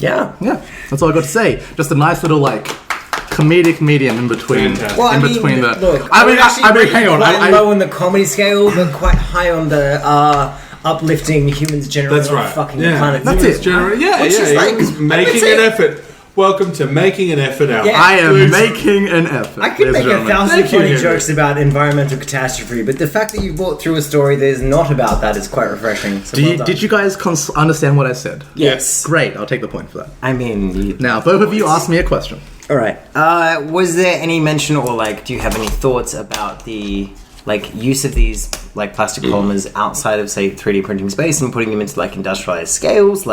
Yeah. Yeah, that's all I got to say. Just a nice little, comedic medium in between. Fantastic. Well, in between the... look, I mean, actually hang on. quite low on the comedy scale, but quite high on the uplifting humans generally That's on right. fucking Yeah. planet. That's Humans. it. Yeah, Which is he was making that's an it. effort. Welcome to making an effort out. Yeah. I am Please. making an effort. I could ladies make and a gentlemen. thousand Thank you, funny Henry. jokes about environmental catastrophe, but the fact that you brought through a story that is not about that is quite refreshing. So well done. Did you guys understand what I said? Yes. Great, I'll take the point for that. I mean, Now, both of you asked me a question. all right. Was there any mention or do you have any thoughts about the use of these plastic polymers outside of say 3D printing space and putting them into industrialized scales?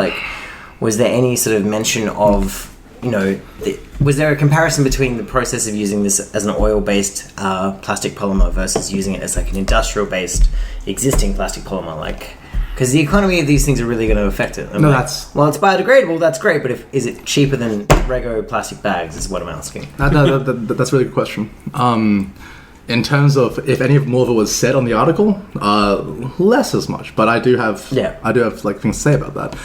Was there any sort of mention of was there a comparison between the process of using this as an oil-based plastic polymer versus using it as like an industrial-based existing plastic polymer? Like, because the economy of these things are really going to affect it. No, that's... Well, it's biodegradable, that's great, but is it cheaper than Rego plastic bags is what I'm asking. That's a really good question. In terms of if any more of it was said on the article, less as much, but I do have like things to say about that.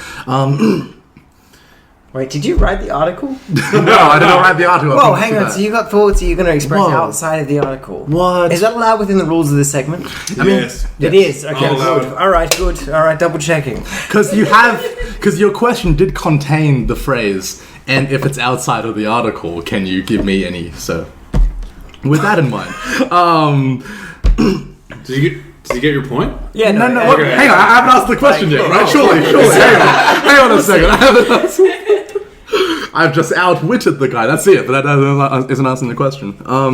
Wait, did you write the article? No, I did not write the article. Whoa, hang on. So you got thoughts you're going to express outside of the article? What? Is that allowed within the rules of this segment? Yes. It is. Okay, allowed good. it. All right, good. All right, double checking. Because your question did contain the phrase, and if it's outside of the article, can you give me any? So, with that in mind, Did you get your point? Yeah, no. Okay. Hang on, I haven't asked the question yet, right? Surely. Hang on a second. I've just outwitted the guy. That's it. But that isn't answering the question. I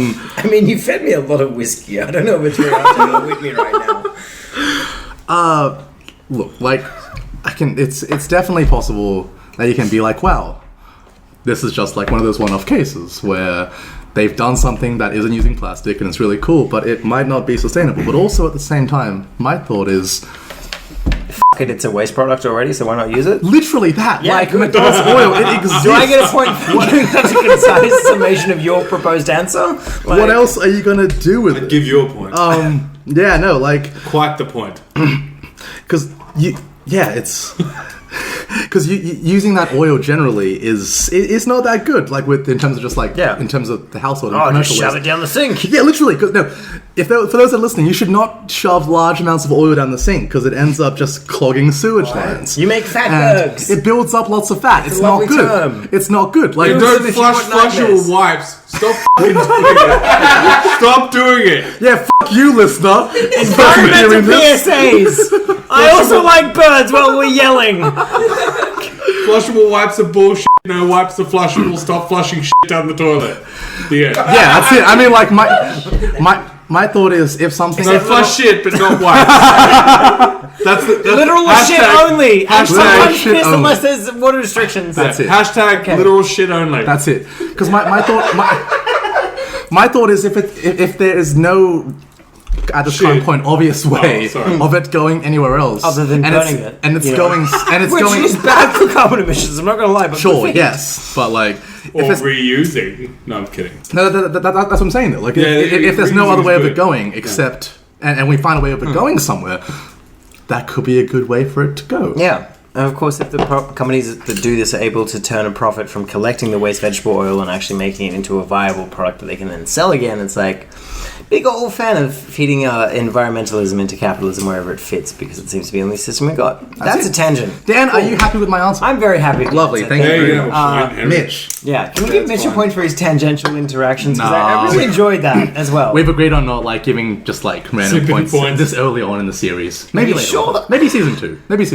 mean, you fed me a lot of whiskey. I don't know if you're with me right now. Look, like, it's definitely possible that you can be like, wow, this is just like one of those one-off cases where they've done something that isn't using plastic and it's really cool, but it might not be sustainable. But also at the same time, my thought is... It's a waste product already, so why not use it? Literally that. Yeah, like good. McDonald's oil, it exists. Do I get a point for giving such a concise summation of your proposed answer? Like, what else are you going to do with it? Give you a point. Yeah, no, like... Quite the point. Because it's... Because using that oil generally is not that good. Like in terms of just like in terms of the household and commercial just shove waste. it down the sink. Yeah, literally. Cause, no, for those that are listening, you should not shove large amounts of oil down the sink because it ends up just clogging sewage lines. You make fatbergs. It builds up lots of fat. It's a not lovely good. term. It's not good. Like Don't flush it with wipes. Stop fucking doing it. Stop doing it. yeah, fuck you, listener. Environmental PSAs. I also like birds while we're yelling. Flushable wipes are bullshit. No wipes are flushable. Stop flushing shit down the toilet. The end. Yeah, that's it. I mean, like my thought is if something No, flush shit, but not wipes. that's Literal shit only. And sometimes piss unless there's water restrictions. That's it. Hashtag literal shit only. That's it. Because my thought is if there is no at this current point obvious way of it going anywhere else other than burning it, and it's going which is bad for carbon emissions. I'm not gonna lie, but sure, yes, but like or reusing. No, I'm kidding. No, that's what I'm saying though. Like if there's no other way of it going except and we find a way of it going somewhere, that could be a good way for it to go. Yeah. And of course, if the companies that do this are able to turn a profit from collecting the waste vegetable oil and actually making it into a viable product that they can then sell again, it's like big old fan of feeding environmentalism into capitalism wherever it fits because it seems to be the only system we got. That's a tangent. Dan, are you happy with my answer? I'm very happy. Lovely, thank you. Mitch. Yeah, can we give Mitch a point for his tangential interactions? Because No. I really enjoyed that as well. We've agreed on not like giving just like random points this early on in the series. Maybe later. Sure. Maybe season 2. What's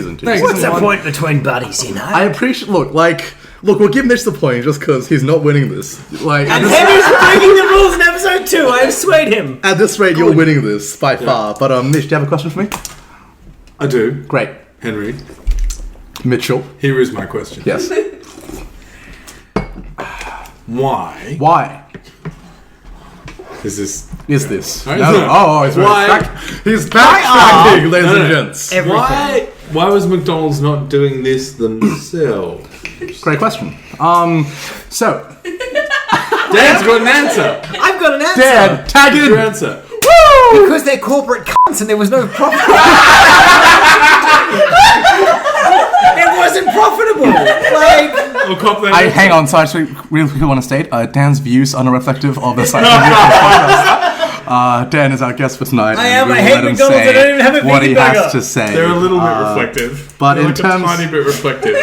the point between buddies, you know? I appreciate. Look, we'll give Mitch the point just because he's not winning this. Like, and Henry's breaking the rules in episode 2. I have swayed him. At this rate, you're winning this by far. But Mitch, do you have a question for me? I do. Great, Henry. Mitchell. Here is my question. Yes. Why? Is this? He's right. He's backtracking, ladies and gents. Why was McDonald's not doing this themselves? Great question. So Dan's got an answer. I've got an answer. Dan, tag in. Your answer. Woo! Because they're corporate cunts and there was no profit. It wasn't profitable. Hang on. So I actually really quickly want to state Dan's views are not reflective of the science podcast. Dan is our guest for tonight. I am. I hate McDonald's. I don't even have a what he vegan burger. has to say. They're a little bit reflective. But They're in like terms, a tiny bit reflective.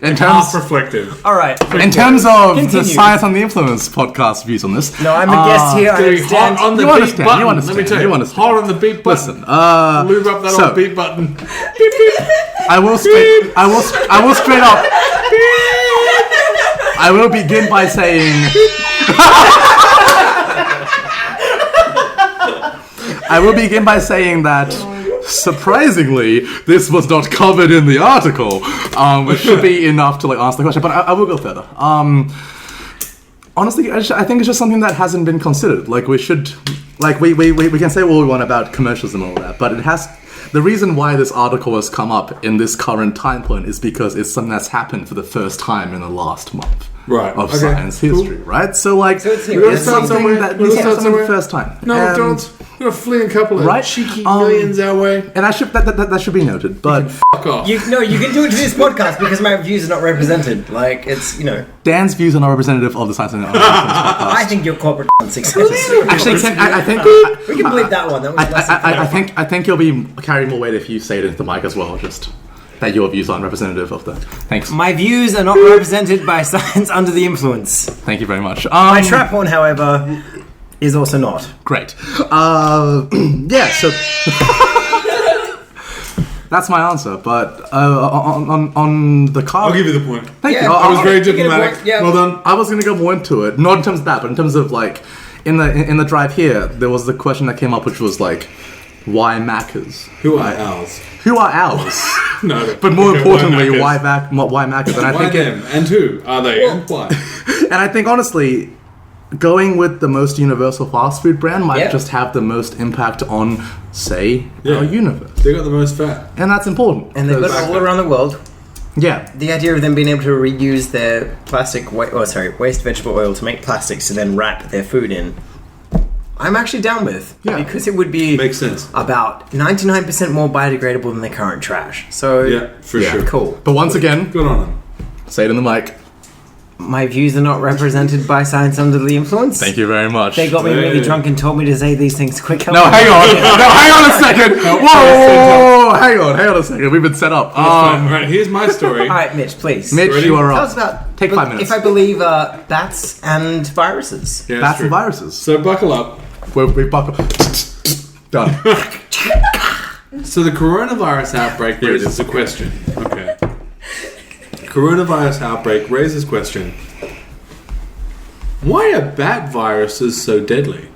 Half reflective. All right. In terms of Continue. the Science on the Influence podcast views on this. No, I'm a guest here. I understand. On the You beat understand, button. you understand, Let me tell you. you understand. Hard on the beat button. Listen, lube up that old beat button. Beep, beep. I will straight up. I will begin by saying. I will begin by saying that surprisingly, this was not covered in the article, which should be enough to answer the question. But I will go further. Honestly, I think it's just something that hasn't been considered. Like we should, like we can say what we want about commercials and all that, but it has. The reason why this article has come up in this current time point is because it's something that's happened for the first time in the last month of science history, right? So like, it's we're going to start somewhere. This is something the first time. No, McDonald's. We're going to fling a couple of cheeky millions our way. And that should be noted. But fuck off. You can do it to this podcast because my views are not represented. Like, it's, Dan's views are not representative of the Science and Podcast. I think your corporate success. Actually, I think we can believe that one. That was less I think you'll be carrying more weight if you say it into the mic as well. Just that your views aren't representative of the. Thanks. My views are not represented by Science Under the Influence. Thank you very much. My trap horn, however, is also not. Great. Yeah. So. That's my answer, but on the car... I'll give you the point. Thank you. I was very diplomatic. Yeah. Well done. I was going to go more into it, not in terms of that, but in terms of like, in the drive here, there was the question that came up, which was like, why Maccas? Who are ours? Who are ours? No. But more importantly, why Maccas? And I Why think them? And who are they? And why? And I think honestly, going with the most universal fast food brand might just have the most impact on, say, our universe. They got the most fat. And that's important. And they've got it all around the world. Yeah. The idea of them being able to reuse their waste vegetable oil to make plastics to then wrap their food in, I'm actually down with. Yeah. Because it would be Makes sense. about 99% more biodegradable than their current trash. So, Yeah, for sure. cool. But once again, Good on them. say it in the mic. My views are not represented by Science Under the Influence. Thank you very much. They got me really drunk and told me to say these things quick. No, hang on. No, hang on a second. Whoa, hang on a second. We've been set up. Alright, here's my story. Alright, Mitch, please. Mitch, Ready? you are Tell up. us about... Take 5 minutes. If I believe bats and viruses. Yeah, Bats true. and viruses. So buckle up. We buckle. Done. So the coronavirus outbreak raises a question. Okay. Coronavirus outbreak raises question. Why are bat viruses so deadly?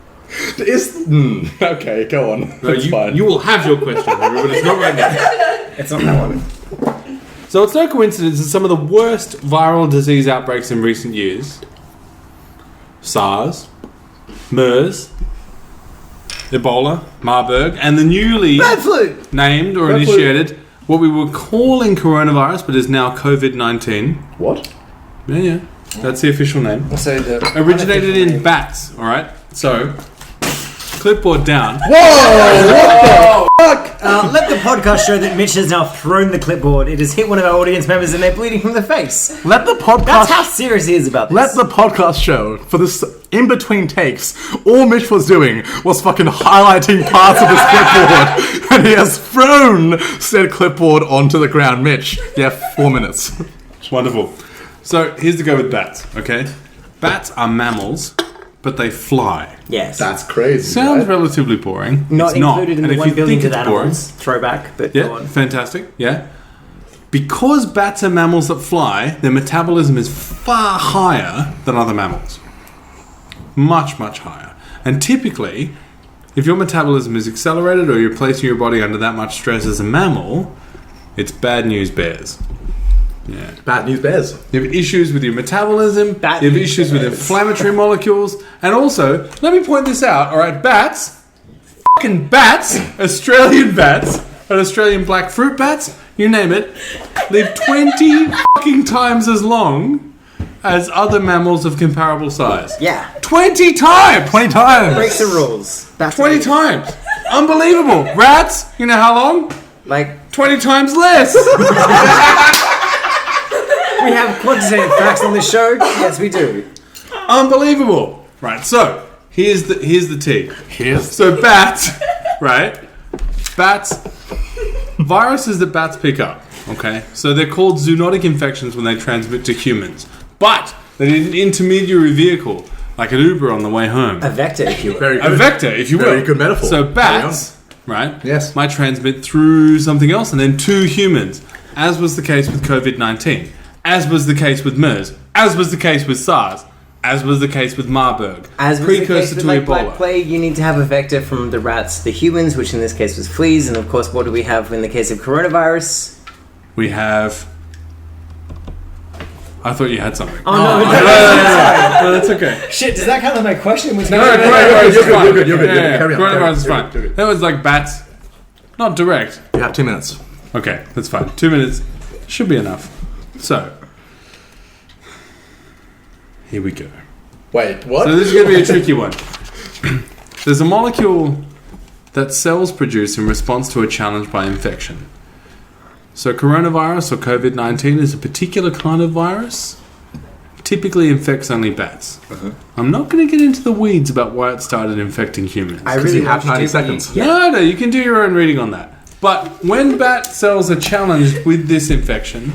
Okay, go on. No, you will have your question, but it's not right now. It's not that one. So it's no coincidence that some of the worst viral disease outbreaks in recent years, SARS, MERS, Ebola, Marburg, and the newly Bird flu! named or Bird flu. initiated what we were calling coronavirus, but is now COVID-19. What? Yeah. That's the official name. So the Originated in bats, alright? So, clipboard down. let the podcast show that Mitch has now thrown the clipboard. It has hit one of our audience members and they're bleeding from the face. Let the podcast. That's how serious he is about this. Let the podcast show for this in between takes. All Mitch was doing was fucking highlighting parts of his clipboard, and he has thrown said clipboard onto the ground. Mitch, you have 4 minutes. Wonderful. So, here's to go with bats, okay? Bats are mammals, but they fly. Yes. That's crazy. Sounds relatively boring. not It's included in And the if 1 you billion think to it's boring- animals. Throwback, but Yeah, go on. fantastic. Yeah. Because bats are mammals that fly, their metabolism is far higher than other mammals. Much, much higher. And typically, if your metabolism is accelerated or you're placing your body under that much stress as a mammal, it's bad news bears. Yeah. Bad news bears. You have issues with your metabolism, Bad you have news issues with bears. inflammatory molecules, and also, let me point this out, alright, bats, fucking bats, Australian bats, and Australian black fruit bats, you name it, live 20 fucking times as long as other mammals of comparable size. Yeah. 20 times! 20 times. Breaks the rules. That's 20 times! Unbelievable! Rats, you know how long? Like, 20 times less! we have quantitative facts on this show. Yes, we do. Unbelievable. Right, so here's the tea. So bats, right? Bats, viruses that bats pick up. Okay, so they're called zoonotic infections when they transmit to humans, but they need an intermediary vehicle, like an Uber on the way home. A vector, if you will. Very A good. vector, if you will. Very good metaphor. So bats, right? Yes. Might transmit through something else and then to humans, as was the case with COVID-19. As was the case with MERS, as was the case with SARS, as was the case with Marburg. As was the case precursor with to like Black Ebola. Plague, you need to have a vector from the rats to the humans, which in this case was fleas. And of course, what do we have in the case of coronavirus? We have. I thought you had something. Oh, no. No, that's okay. Shit, does that count as my question? Was Coronavirus is fine. You're good. Yeah, Carry on. coronavirus is You're fine. good. That was like bats. Not direct. You have 2 minutes. Okay, that's fine. 2 minutes should be enough. So, here we go. Wait, what? So this is going to be a tricky one. There's a molecule that cells produce in response to a challenge by infection. So coronavirus or COVID-19 is a particular kind of virus. Typically infects only bats. I'm not going to get into the weeds about why it started infecting humans. I really you have want 90 to seconds. No, you can do your own reading on that. But when bat cells are challenged with this infection,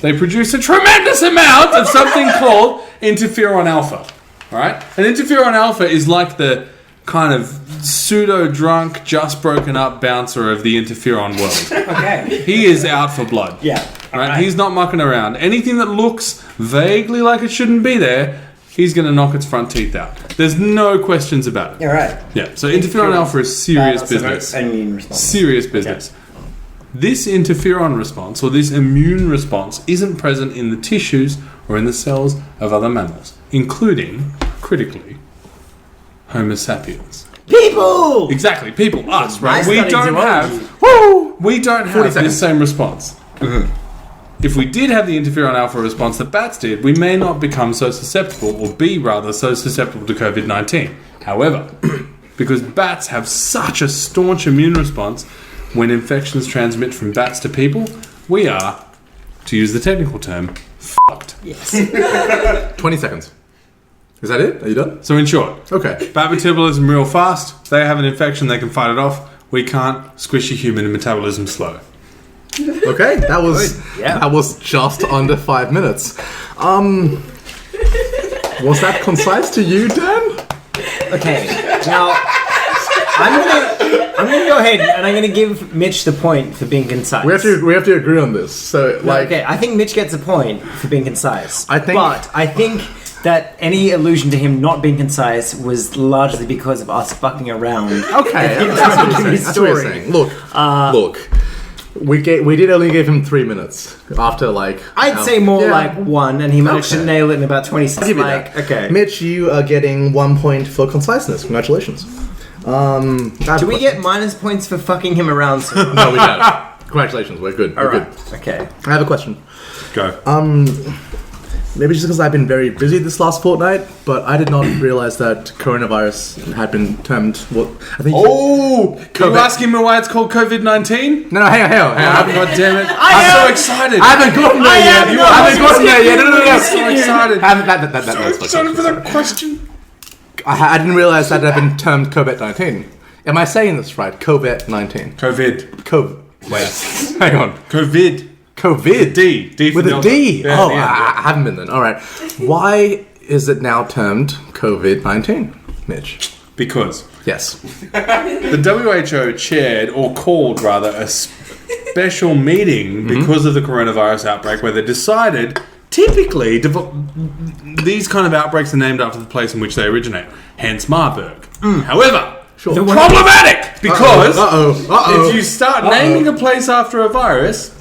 they produce a tremendous amount of something called interferon alpha. All right? And interferon alpha is like the kind of pseudo-drunk, just broken up bouncer of the interferon world. Okay. He is out for blood. Yeah. Right? He's not mucking around. Anything that looks vaguely like it shouldn't be there, he's going to knock its front teeth out. There's no questions about it. All right. Yeah, so interferon alpha is serious business. Immune response. Serious business. This interferon response, or this immune response, isn't present in the tissues or in the cells of other mammals, including, critically, Homo sapiens. People! Exactly, people, us, right? I We studied don't zoology. we don't have seconds. this same response. If we did have the interferon alpha response that bats did, we may not become so susceptible, or be rather so susceptible to COVID-19. However, because bats have such a staunch immune response when infections transmit from bats to people, we are, to use the technical term, fucked. Yes. 20 seconds. Is that it? Are you done? So in short, Okay. bat metabolism real fast, they have an infection, they can fight it off. We can't, squishy human metabolism slow. Okay, that was Yeah. that was just under 5 minutes. Was that concise to you, Dan? Okay. Now, I'm gonna go ahead and I'm gonna give Mitch the point for being concise. We have to agree on this. So like Okay, I think Mitch gets a point for being concise. I think- but I think that any allusion to him not being concise was largely because of us fucking around. okay, that's what you're saying. That's what you're saying. Look. We did only give him 3 minutes after like I'd say more yeah. like 1, and he managed to Okay. nail it in about 20 seconds. I'll give you Like, that. okay. Mitch, you are getting 1 point for conciseness. Congratulations. Do we get minus points for fucking him around? So? No, we don't. Congratulations. We're good. We're Alright. good. Okay. I have a question. Go. Maybe just because I've been very busy this last fortnight, but I did not realize that coronavirus had been termed what I think. Oh! Can you COVID. ask him why it's called COVID-19? No, hang on. God damn it. I'm so excited. I haven't gotten there yet. You I haven't gotten there yet. No. I'm so excited. That's I'm excited for the question. I didn't realize that it had been termed COVID-19. Am I saying this right? COVID-19. COVID. Wait. Hang on. COVID. COVID. D. D for With a Delta. D. Yeah, Oh, yeah. I haven't been then. All right. Why is it now termed COVID-19, Mitch? Because Yes. the WHO chaired, or called rather, a special meeting because of the coronavirus outbreak where they decided, typically, these kind of outbreaks are named after the place in which they originate, hence Marburg. However, problematic because if you start naming a place after a virus,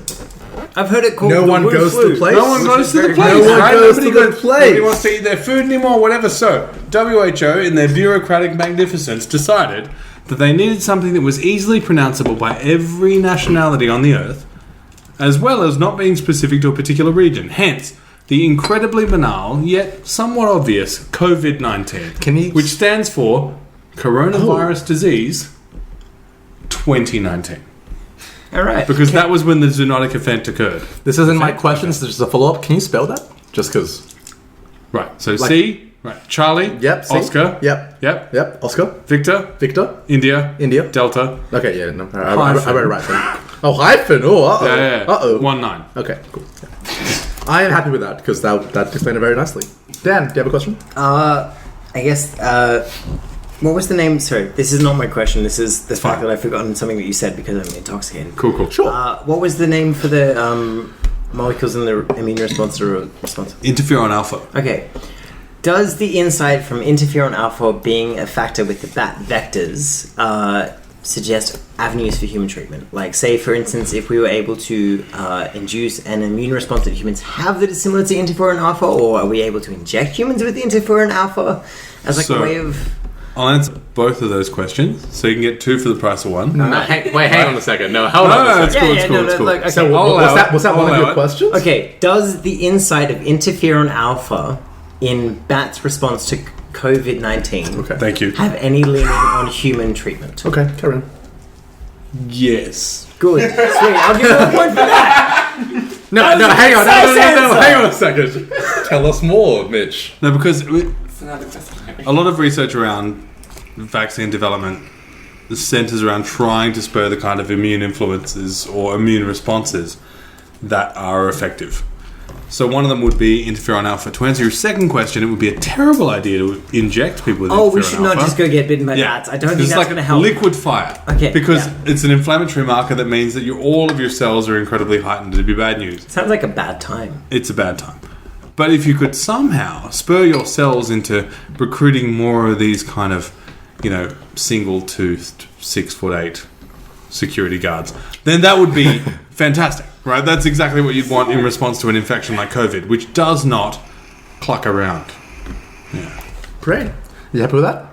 I've heard it called No the one Wu goes to flu. the place. no one goes to the place. No one right? goes Nobody to the place. Nobody wants to eat their food anymore, whatever. So, WHO, in their bureaucratic magnificence, decided that they needed something that was easily pronounceable by every nationality on the earth, as well as not being specific to a particular region. Hence, the incredibly banal, yet somewhat obvious, COVID-19, which stands for Coronavirus Disease 2019. All right. Because that was when the zoonotic event occurred. This isn't my question. This is just a follow-up. Can you spell that? Just because. Right. So C, right. Charlie. Yep. C. Oscar. Yep. Yep. Yep. Oscar. Victor. Victor. India. India. Delta. Okay. Yeah. No. I Hyphen. read it right then. Oh, hyphen. Oh. Uh oh. Yeah. Uh oh. 1-9. Okay. Cool. Yeah. I am happy with that because that explained it very nicely. Dan, do you have a question? I guess. What was the name? Sorry, this is not my question. This is the fact that I've forgotten something that you said because I'm intoxicated. Cool. Sure. What was the name for the molecules in the immune response or response? Interferon alpha. Okay. Does the insight from interferon alpha being a factor with the bat vectors suggest avenues for human treatment? Like, say, for instance, if we were able to induce an immune response that humans have that is similar to interferon alpha, or are we able to inject humans with interferon alpha as like a way of... I'll answer both of those questions, so you can get 2 for the price of 1. Hang on a second. No, hold on a second. It's cool. Okay. So was that one of your questions? Okay, does the insight of interferon alpha in bats' response to COVID-19 Thank you. have any leaning on human treatment? Okay, carry on. Yes. Good. Sweet. I'll give you a point for that. No, hang on. No, hang on a second. Tell us more, Mitch. No, because a lot of research around vaccine development centers around trying to spur the kind of immune influences or immune responses that are effective. So one of them would be interferon alpha. To answer your second question, it would be a terrible idea to inject people with interferon alpha. We should not just go get bitten by bats. I don't think it's that's like going to help. liquid fire. Okay, Because it's an inflammatory marker that means that all of your cells are incredibly heightened. It'd be bad news. Sounds like a bad time. It's a bad time. But if you could somehow spur your cells into recruiting more of these kind of, single-toothed, 6'8" security guards, then that would be fantastic, right? That's exactly what you'd want in response to an infection like COVID, which does not cluck around. Yeah. Great. You happy with that?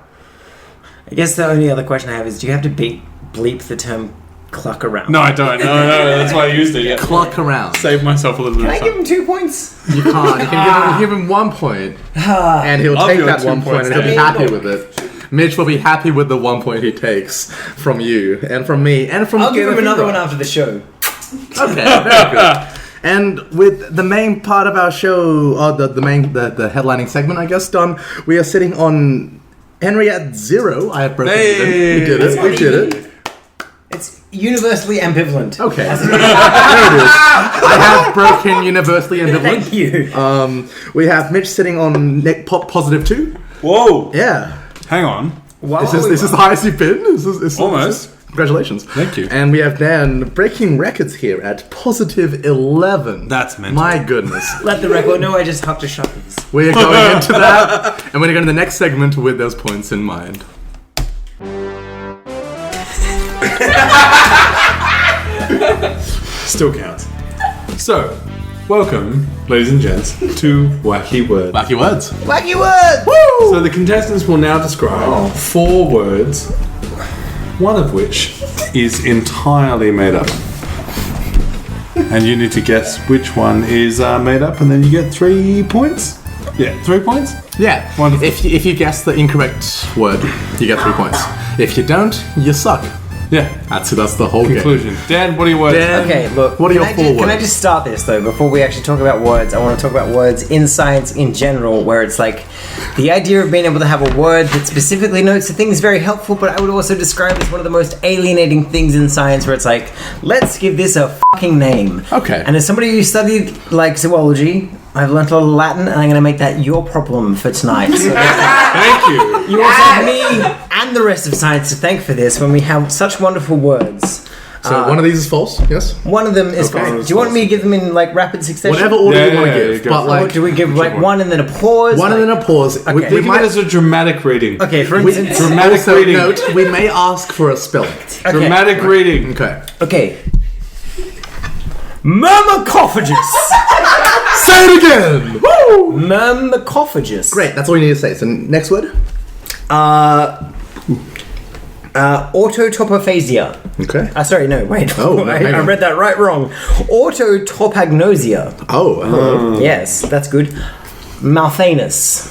I guess the only other question I have is, do you have to bleep the term cluck around? No, I don't. No, that's why I used it. Yeah. Cluck around. Save myself a little bit Can of I give him 2 points? You can't. You can give him 1 point, and he'll I'll take give that him 2 1 point, points. and he'll be happy with it. Mitch will be happy with the 1 point he takes from you, and from me, and from... I'll give him another one after the show. Okay, very good. And with the main part of our show, or the headlining segment, I guess, done, we are sitting on Henry at 0. I have broken even. We did it. We did it. It's universally ambivalent. Okay. There it is. I have broken universally ambivalent. Thank you. We have Mitch sitting on positive 2. Whoa! Yeah. Hang on. This is the highest you've been? Almost. Congratulations. Thank you. And we have Dan breaking records here at positive 11. That's mental. My goodness. Let the record know I just hucked a shotguns. We are going into that, and we're going to go to the next segment with those points in mind. Still counts. So, welcome, ladies and gents, to Wacky Words. Wacky words. Wacky word! Woo! So the contestants will now describe 4 words, one of which is entirely made up. And you need to guess which one is made up, and then you get 3 points? Yeah, 3 points? Yeah. Wonderful. If you guess the incorrect word, you get 3 points. If you don't, you suck. Yeah. That's the whole Conclusion. game. Dan, what are your words? Dan, Okay, look. What are your can I 4 just, words? Can I just start this, though, before we actually talk about words? I want to talk about words in science in general, where it's like the idea of being able to have a word that specifically notes a thing is very helpful, but I would also describe it as one of the most alienating things in science, where it's like, let's give this a fucking name. Okay. And as somebody who studied, like, zoology, I've learnt a lot of Latin, and I'm going to make that your problem for tonight. So Thank you. you also have me and the rest of science to thank for this when we have such wonderful words. So one of these is false, yes? One of them is Okay. false. Do you want me to give them in like rapid succession? Whatever order Yeah, you want to yeah, give. go But for it. Or like, do we give like one and then a pause? one and then a pause. Okay. We Think of it might as a dramatic reading. Okay, for we, instance. Dramatic also reading. note, we may ask for a spelling. Okay. Dramatic reading. Okay. Okay. Myrmecophagus. Say it again! Woo! Myrmecophagus. Great, that's all you need to say. So next word? Autotopophasia. Okay. Sorry, no, wait. Oh, I hang on. read that right wrong. Autotopagnosia. Oh, hello. Yes, that's good. Malthanus.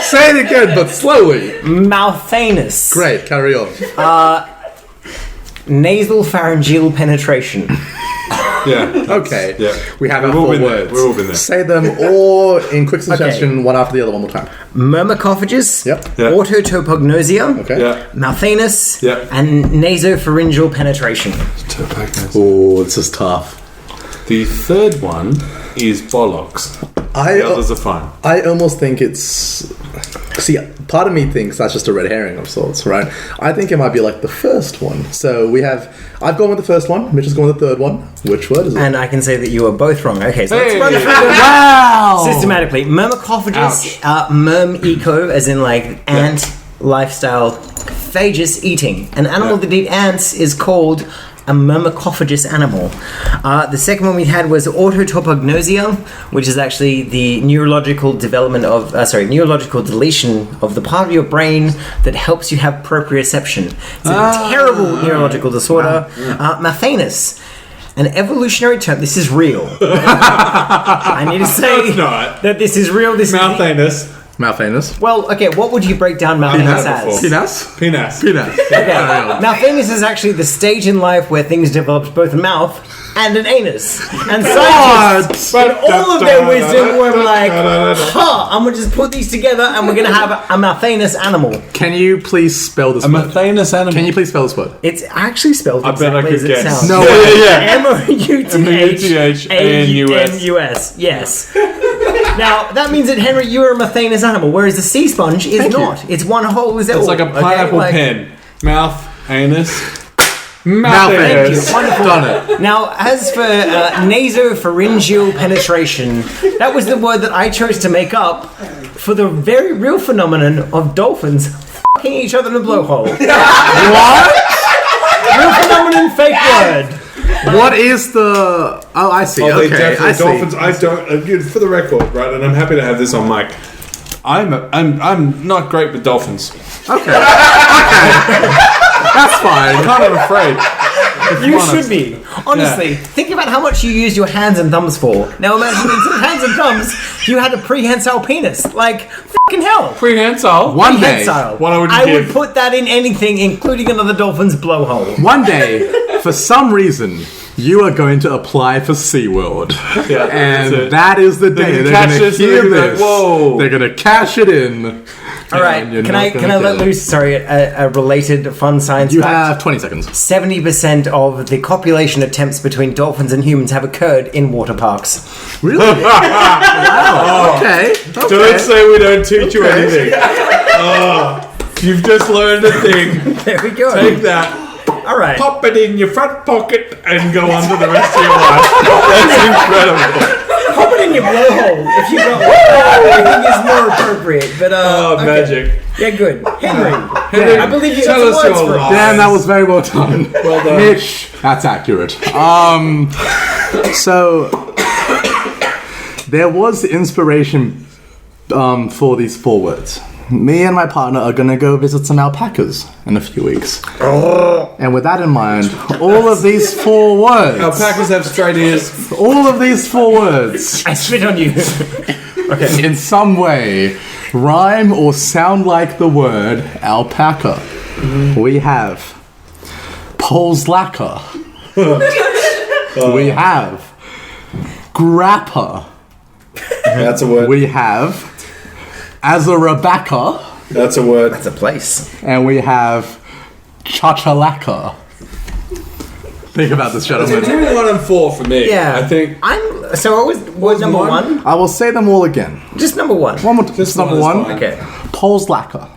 Say it again, but slowly. Malthanus. Great, carry on. Nasal pharyngeal penetration. Yeah. Okay. Yeah. We have our We've all 4 been there. words. We've all been there. Say them all in quick succession, one after the other, one more time. Myrmecophagus. Yep. Yeah. Autotopagnosia. Okay. Yeah. Malthanus. Yeah. And nasopharyngeal penetration. Oh, this is tough. The third one is bollocks. The others are fine. I almost think it's See, part of me thinks that's just a red herring of sorts, right? I think it might be like the first one. So I've gone with the first one, Mitch has gone with the third one. Which word is it? And I can say that you are both wrong. Okay, so let's run through them Wow! systematically. Myrmecophagous, myrm eco, as in like ant lifestyle, phagous eating. An animal that eats ants is called a myrmecophagous animal. The second one we had was autotopognosia, which is actually the neurological neurological deletion of the part of your brain that helps you have proprioception. It's a terrible neurological disorder. Mathanus, an evolutionary term. This is real. I need to say that this is real. This Malthanus. Malthanus. Well, okay, what would you break down Malthanus as? Penis. Okay. Malthanus is actually the stage in life where things develop both a mouth and an anus. And scientists, but all of their wisdom were like, I'm gonna just put these together and we're gonna have a Malthanus animal. Can you please spell this word? Malthanus animal. Can you please spell this word? It's actually spelled exactly as it sounds. No way. M-O-U-T-H-A-N-U-S. Yes. Now, that means that, Henry, you are a Mathanus animal, whereas the sea sponge is not. It's one whole. Is It's like a pineapple pen. Mouth, anus, Malthanus. Wonderful. Done it. Now, as for nasopharyngeal penetration, that was the word that I chose to make up for the very real phenomenon of dolphins fucking each other in a blowhole. What? Real phenomenon, fake word. What is the... Oh, I see. Oh, they Okay, definitely I see. dolphins. I don't. For the record, right? And I'm happy to have this on mic. I'm not great with dolphins. Okay. That's fine. I'm kind of afraid. You should be. Honestly, think about how much you use your hands and thumbs for. Now imagine instead of hands and thumbs, you had a prehensile penis. Like, fucking hell. Prehensile. One day. Prehensile. What would you I give? would put that in anything, including another dolphin's blowhole. One day, for some reason, you are going to apply for SeaWorld. Yeah, And that is the day gonna they're catch going to this and hear they're gonna be this. like, whoa. They're going to cash it in. All right, And you're can not I gonna let get it. loose, a related fun science You fact? have 20 seconds. 70% of the copulation attempts between dolphins and humans have occurred in water parks. Really? Wow. Okay. Don't say we don't teach you anything. You've just learned a thing. There we go. Take that. All right. Pop it in your front pocket and go on to the rest of your life. That's incredible. Pop it in your blowhole if you don't. I think it's more appropriate. But okay. Magic. Yeah, good. Henry, Henry, I believe you tell got us some words your for lies. Dan, that was very well done. Well done. Mitch, that's accurate. So there was inspiration for these 4 words. Me and my partner are going to go visit some alpacas in a few weeks. And with that in mind, all of these 4 words... Alpacas have straight ears. All of these 4 words, I spit on you. in some way, rhyme or sound like the word alpaca. We have polslacker. We have grappa. That's a word. We have azarabaca. That's a word. That's a place. And we have chachalaka. Think about this, It's gentlemen. between 1 and 4 for me. Yeah. I think. So what was word number one? 1? I will say them all again. Just number 1. One more. Just Just number one is 1. fine. Okay. polslacker.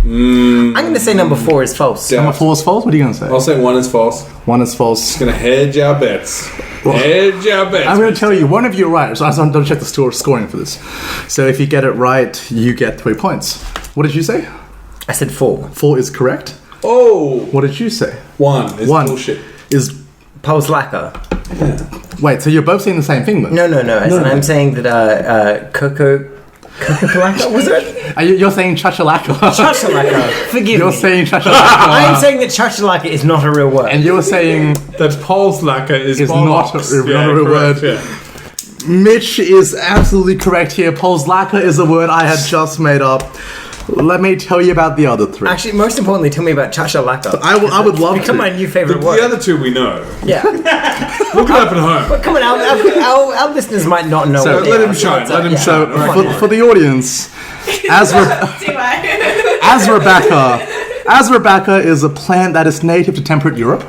I'm going to say number 4 is false. Yeah. Number 4 is false? What are you going to say? I'll say 1 is false. 1 is false. Gonna hedge our bets. Hedge our bets. I'm going to tell you, one of you are right, so I'm going to check the scoring for this. So if you get it right, you get 3 points. What did you say? I said 4. 4 is correct. Oh! What did you say? 1 is 1 bullshit. is... Polslacker. Wait, so you're both saying the same thing then? No. I'm saying that Coca-Cola, was it? You're saying chachalaka. Chachalaka. Forgive You're me. saying I chachalaka. am saying that chachalaka is not a real word. And you're saying That polslacker is not bollocks. a real correct, word. Yeah. Mitch is absolutely correct here. Polslacker is a word I had just made up. Let me tell you about the other 3. Actually, most importantly, tell me about chachalaka. I would love Become to. my new favorite The word. other 2 we know. Yeah. Look it up at home. But come on, our listeners might not know So what they let are. him shine, So, let him yeah. So shine. for the audience, Azrabaca is a plant that is native to temperate Europe.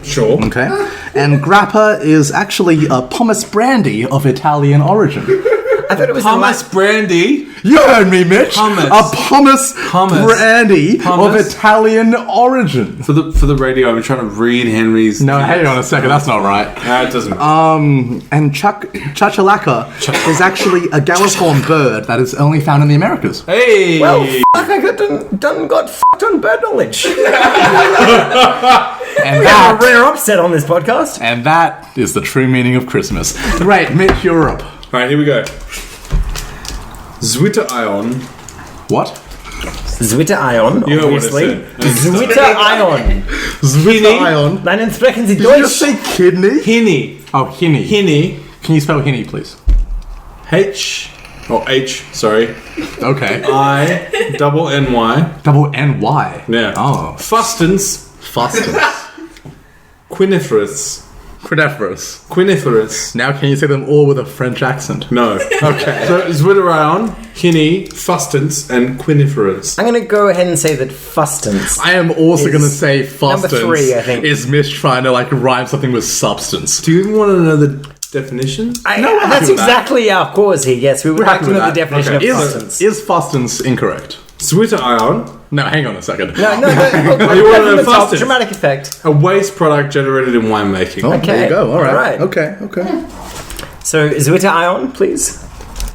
Sure. Okay. And grappa is actually a pomace brandy of Italian origin. I thought it was Hummus brandy. You heard me, Mitch. Hummus. A hummus brandy of Italian origin. For the radio, I'm trying to read Henry's. No, hang on a second. That's not right. It doesn't. And chachalaca is actually a galliform bird that is only found in the Americas. Hey. Well, I got fucked on bird knowledge. And we have a rare upset on this podcast. And that is the true meaning of Christmas. Great, Mitch, you're up. All right, here we go. Zwitter Ion. What? Zwitter Ion, You know what it obviously. said. Zwitter Ion. Zwitter ion. Deinen sprechen Sie Did you just Deutsch? say kidney? Hinny. Oh, hinny. Hinny. Can you spell hinny, please? H. Sorry. Okay. Double N-Y. Double N-Y. Yeah. Oh. Fustans. Quiniferous. Quiniferous. Now can you say them all with a French accent? No. Okay. So Zwitterion, Hinny, Fustans, and Quiniferous. I'm going to go ahead and say that Fustans. I am also going to say number fustans. 3, I think. Is Mitch trying to like rhyme something with substance? Do you even want to know the definition? That's exactly our cause here, yes. We would like to know the definition of Fustans. Is fustans incorrect? Zwitterion, No, hang on a second. No, look, you want to know the top, Fustans? dramatic effect. A waste product generated in winemaking. Oh, Okay. there you go. All right. All Okay. So, Zwitter Ion, please.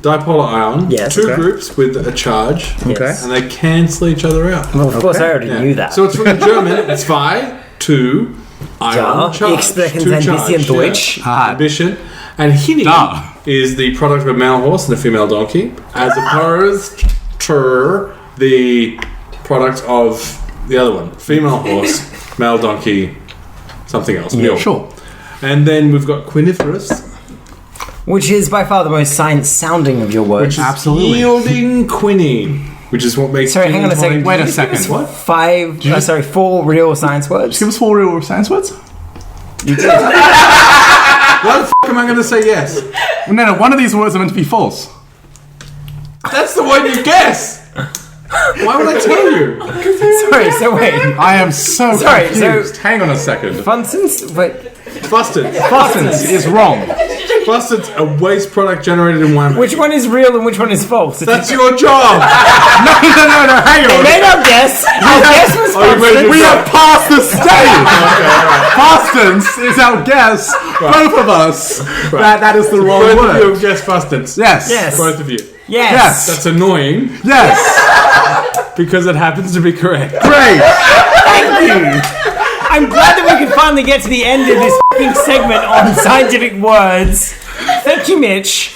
Dipolar ion. Yes. Two Okay. groups with a charge. Okay. And they cancel each other out. Well, of course, I already Yeah. knew that. So it's from German. Zwei, two, ion, Ja, charge. ich spreche Two ein charge, bisschen Deutsch. Ah. Ambition. And Hinny Da. is the product of a male horse and a female donkey, as opposed to the product of the other one. Female horse, male donkey, something else. Mule. Sure. And then we've got quiniferous, Which is by far the most science-sounding of your words. which is Absolutely. yielding quinine, which is what makes. Sorry, hang on a second. Wait a Did you give second. us 4 real science words? Give us 4 real science words. Why the f*** am I going to say yes? No, one of these words are meant to be false. That's the one you guess. Why would I tell you? Sorry, so wait. I am so Sorry, confused. Hang on a second. Fustans? Wait. Busted. Fustans is wrong. Busted's a waste product generated in winemaking. Which one is real and which one is false? That's your job. No, hang on. made our guess. Our guess was Fustans. We have passed the stage. Fustans is our guess. Both of us. That is the wrong Both of you word. have guessed Busted's. Yes. Yes. Both of you. Yes. That's annoying Yes. because it happens to be correct. Great. Thank you. I'm glad that we could finally get to the end of this f***ing segment on scientific words. Thank you, Mitch.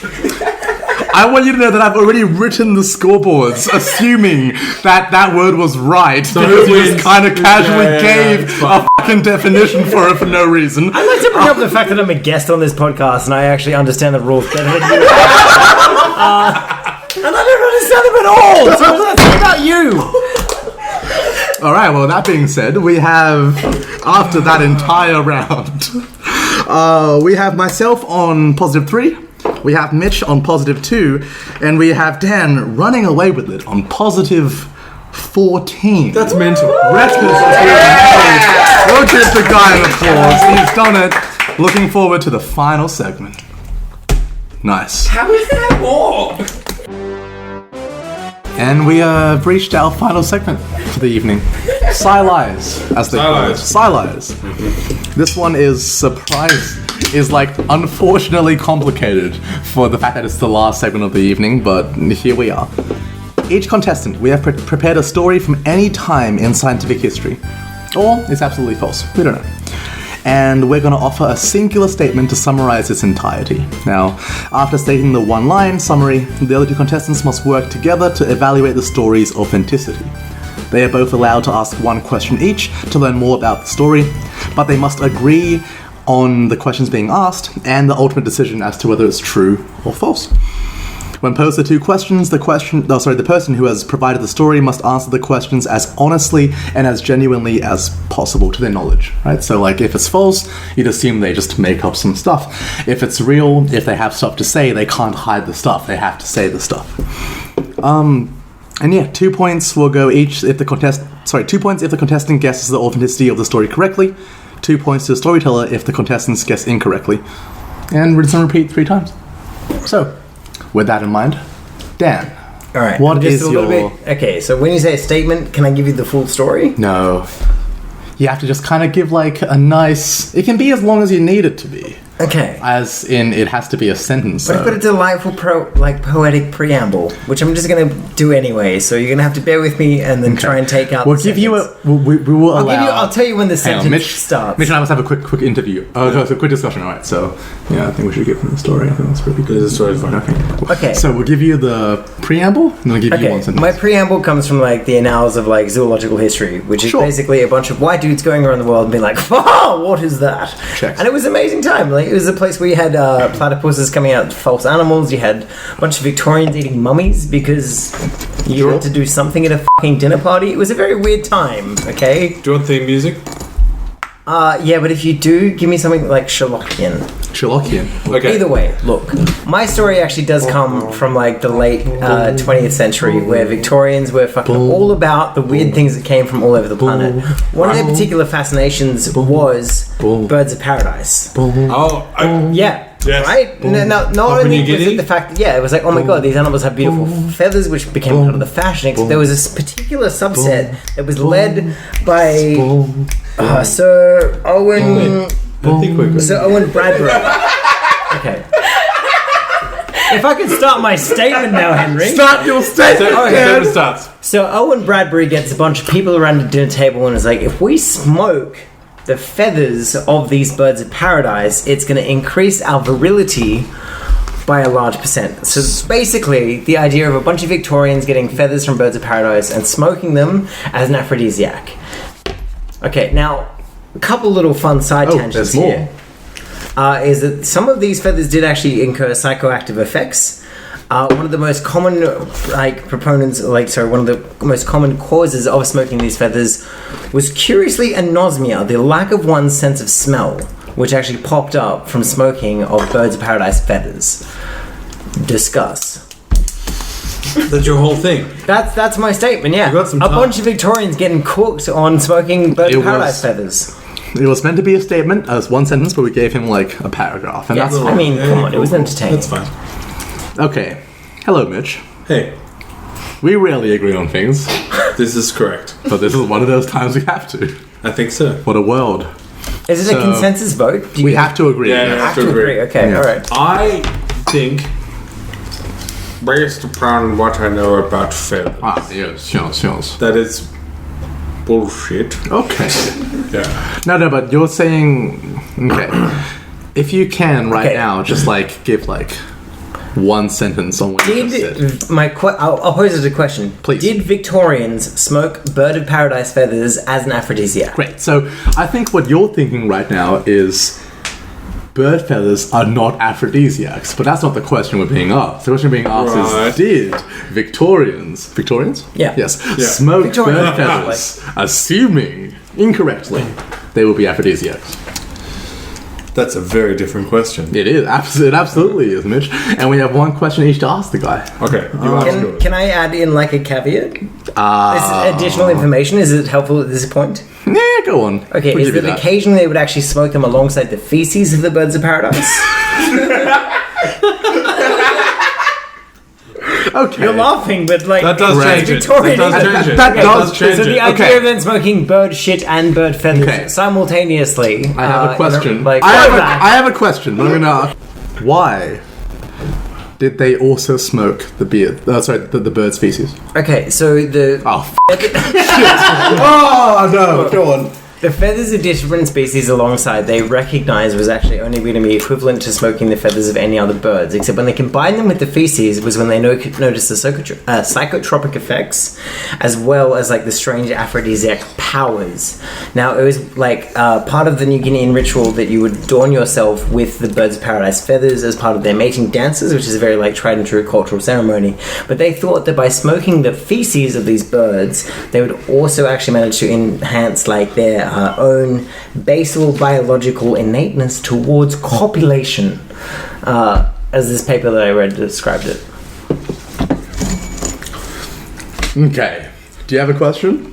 I want you to know that I've already written the scoreboards, assuming that word was right, because who you wins? just kind of casually Yeah, gave it's fine. a fucking definition for it for no reason. I'd like to bring up the fact that I'm a guest on this podcast and I actually understand the rules better than you. And I don't understand them at all. So let's talk about you. All right. Well, that being said, we have after that entire round, we have myself on positive 3. We have Mitch on positive 2, and we have Dan running away with it on positive 14. That's mental. Records We'll give the guy an applause. He's done it. Looking forward to the final segment. Nice. How is there more? And we have reached our final segment for the evening. Sci-Lies, as they call it. Sci-Lies. This one is unfortunately complicated for the fact that it's the last segment of the evening, but here we are. Each contestant, we have prepared a story from any time in scientific history. Or it's absolutely false. We don't know. And we're going to offer a singular statement to summarize its entirety. Now, after stating the one-line summary, the other two contestants must work together to evaluate the story's authenticity. They are both allowed to ask one question each to learn more about the story, but they must agree on the questions being asked and the ultimate decision as to whether it's true or false. When posed the two questions, the person who has provided the story must answer the questions as honestly and as genuinely as possible to their knowledge, right? So, like, if it's false, you'd assume they just make up some stuff. If it's real, if they have stuff to say, they can't hide the stuff. They have to say the stuff. And yeah, 2 points will go each if the 2 points if the contestant guesses the authenticity of the story correctly. 2 points to the storyteller if the contestants guess incorrectly. And rinse and repeat 3 times. So, with that in mind, Dan, All right. what just is a little your... bit. Okay, so when you say a statement, can I give you the full story? No. You have to just kind of give like a nice... It can be as long as you need it to be. Okay. As in, it has to be a sentence. But I've got a delightful, poetic preamble, which I'm just going to do anyway. So you're going to have to bear with me and then try and take out. We'll the give you sentence. a... We will allow... I'll tell you when the Hang on, sentence starts. Mitch and I must have a quick interview. So a quick discussion, alright. So, yeah, I think we should give them the story. I think that's pretty good. The story's fine. Okay. So we'll give you the preamble, and I'll give you one sentence. My preamble comes from like the annals of like zoological history, which is basically a bunch of white dudes going around the world and being like, "Wow, what is that?" Checks. And it was an amazing time. Like it was a place where you had platypuses coming out, false animals. You had a bunch of Victorians eating mummies because you had to do something at a fucking dinner party. It was a very weird time. Okay. Do you want theme music? Yeah, but if you do, give me something like Sherlockian. Okay. Either way, look, my story actually does come from like the late 20th century, where Victorians were fucking all about the weird things that came from all over the planet. One of their particular fascinations was birds of paradise. Yeah. Yes. Right? Not only was it the fact that, it was like, oh my god, these animals have beautiful feathers, which became kind of the fashion. Except there was this particular subset that was led by Sir Owen... Sir Owen Bradbury. Okay. If I could start my statement now, Henry. Start your statement! Statement starts. So Owen Bradbury gets a bunch of people around the dinner table and is like, if we smoke the feathers of these birds of paradise, it's going to increase our virility by a large percent. So basically, the idea of a bunch of Victorians getting feathers from birds of paradise and smoking them as an aphrodisiac. Okay, now, a couple little fun side tangents here. Is that some of these feathers did actually incur psychoactive effects. One of the most common one of the most common causes of smoking these feathers was curiously anosmia, the lack of one's sense of smell, which actually popped up from smoking of birds of paradise feathers. Discuss. That's your whole thing. That's my statement, yeah. You got some a time. bunch of Victorians getting cooked on smoking birds of paradise feathers. It was meant to be a statement as one sentence, but we gave him like a paragraph, and that's fine. I mean, come on, it was entertaining. That's fine. Okay. Hello, Mitch. Hey, We rarely agree on things, this is correct. but this is one of those times we have to. I think so. What a world. Is it So, a consensus vote? We have to agree. Yeah, have to agree. Okay, Yeah. alright. I think, based upon what I know about feathers, Yes. that is bullshit. Okay. Yeah. No, but you're saying... Okay. If you can right Okay. now, just like give like one sentence on what you just said. I'll pose it as a question. Please. Did Victorians smoke bird of paradise feathers as an aphrodisiac? Great. So I think what you're thinking right now is bird feathers are not aphrodisiacs, but that's not the question we're being asked. The question being asked Right. is, did Victorians? Yeah. Yes. Yeah. Smoke Victorians, bird feathers, assuming incorrectly they will be aphrodisiacs. That's a very different question. It is. It absolutely is, Mitch. And we have one question each to ask the guy. Okay, you ask yours. Can I add in like a caveat? This is additional information. Is it helpful at this point? Yeah, go on. Okay, We'll is give you that occasionally they would actually smoke them alongside the feces of the birds of paradise? Okay. You're laughing, but like That does Right. change it. Victorian. That does change it. That That does change So the it. idea Okay. of then smoking bird shit and bird feathers Okay. simultaneously. I have a question. Like, I have a question, but I'm gonna ask, why did they also smoke the beard? The bird species. okay, so the Oh, oh no! Go on. the feathers of different species alongside they recognized was actually only going to be equivalent to smoking the feathers of any other birds, except when they combined them with the feces was when they noticed the psychotropic effects as well as like the strange aphrodisiac powers. Now it was like part of the New Guinean ritual that you would adorn yourself with the birds of paradise feathers as part of their mating dances, which is a very like tried and true cultural ceremony. But they thought that by smoking the feces of these birds they would also actually manage to enhance like their own basal biological innateness towards copulation, as this paper that I read described it. Okay. Do you have a question?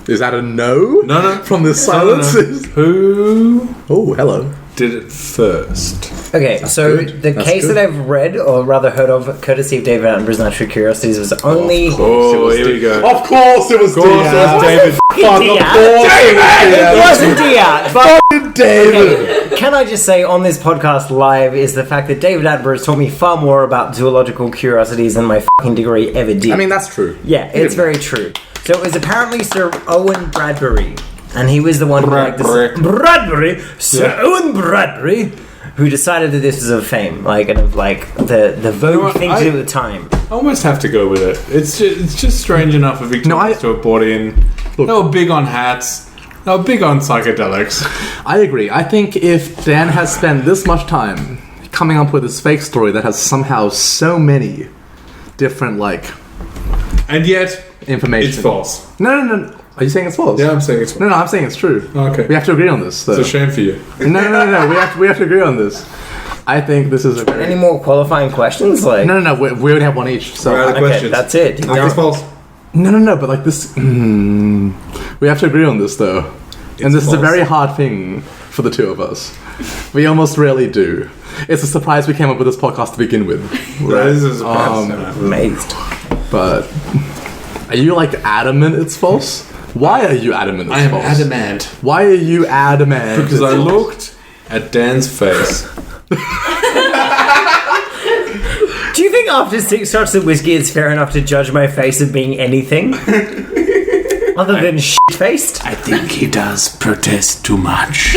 Is that a no? No. From the No, no, no. silence? Who Oh, hello. did it first. Okay, so good. the That's case good. that I've read, or rather heard of, courtey of David Attenborough's Natural Curiosities, was only... Oh, here we go. Of course it was David. It wasn't Diat, but... David. Okay, can I just say on this podcast live is the fact that David Attenborough has taught me far more about zoological curiosities than my fucking degree ever did. I mean, that's true. Yeah, it's very true. So it was apparently Sir Owen Bradbury, and he was the one Sir Owen Bradbury, who decided that this was of fame, like, and of like the vogue thing to do at the time. I almost have to go with it. It's just strange enough of Victorians to have brought in. They were big on hats. They were big on psychedelics. I agree. I think if Dan has spent this much time coming up with this fake story that has somehow so many different, like... And yet, information. it's false. No. Are you saying it's false? Yeah, I'm saying it's false. No, I'm saying it's true. Okay. We have to agree on this, though. It's a shame for you. No. We have to agree on this. I think this is a very... Any more qualifying questions? Like, No. We only have one each, so... We're out of okay, questions. that's it. You I think it's don't- false. No, but like this... we have to agree on this, though. And this is a false. very hard thing for the two of us. We almost rarely do. It's a surprise we came up with this podcast to begin with. That is a surprise. Amazed. But... Are you, like, adamant it's false? Why are you adamant it's I am false? adamant. Why are you adamant? Because it's I false? looked at Dan's face. Do you think after 6 shots of whiskey it's fair enough to judge my face of being anything? Other than shit-faced? I think he does protest too much.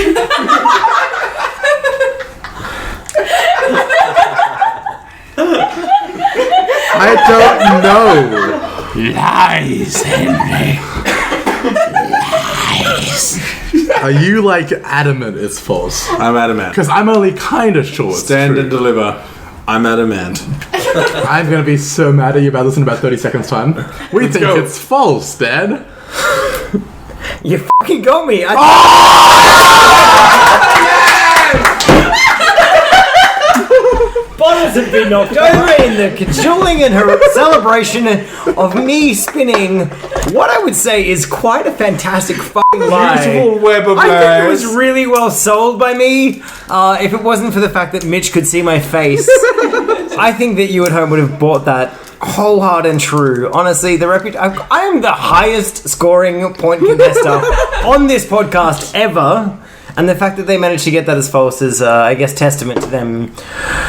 I don't know. Lies, Henry. Lies. Are you, like, adamant it's false? I'm adamant. Because I'm only kind of sure it's Stand true. and deliver. I'm adamant. I'm going to be so mad at you about this in about 30 seconds' time. We think go. it's false, Dad. You fucking got me. Bottles have been knocked over in the cajoling and her celebration of me spinning what I would say is quite a fantastic fucking lie. Beautiful web of I think it lies. was really well sold by me. If it wasn't for the fact that Mitch could see my face, I think that you at home would have bought that wholehearted and true. Honestly, I am the highest scoring point contester on this podcast ever. And the fact that they managed to get that as false is, I guess, testament to them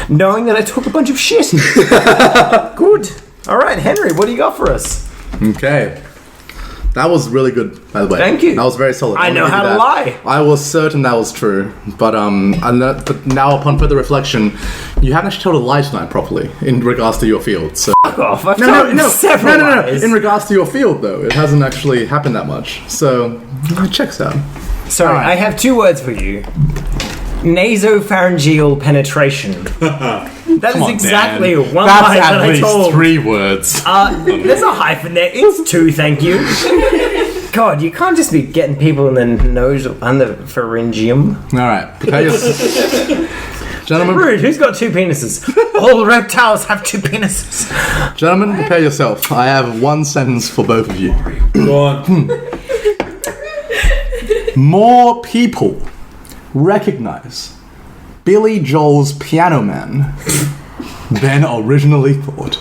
knowing that I talk a bunch of shit. Good. All right, Henry, what do you got for us? Okay. That was really good, by the way. Thank you. That was very solid. I know wanna how give to you that. lie. I was certain that was true. But now, upon further reflection, you haven't actually told a lie tonight properly in regards to your field. So Fuck off. I've told several lies. In regards to your field, though, it hasn't actually happened that much. So it checks out. Sorry, I have 2 words for you. Nasopharyngeal penetration. That is exactly Dan. one That's lie that at I least told. 3 words. There's a hyphen there. It's 2, thank you. God, you can't just be getting people in the nose and the pharyngeum. All right, prepare yourself. Gentlemen, Rude, who's got 2 penises? All reptiles have 2 penises. Gentlemen, prepare yourself. I have one sentence for both of you. Go on. More people recognize Billy Joel's Piano Man than originally thought.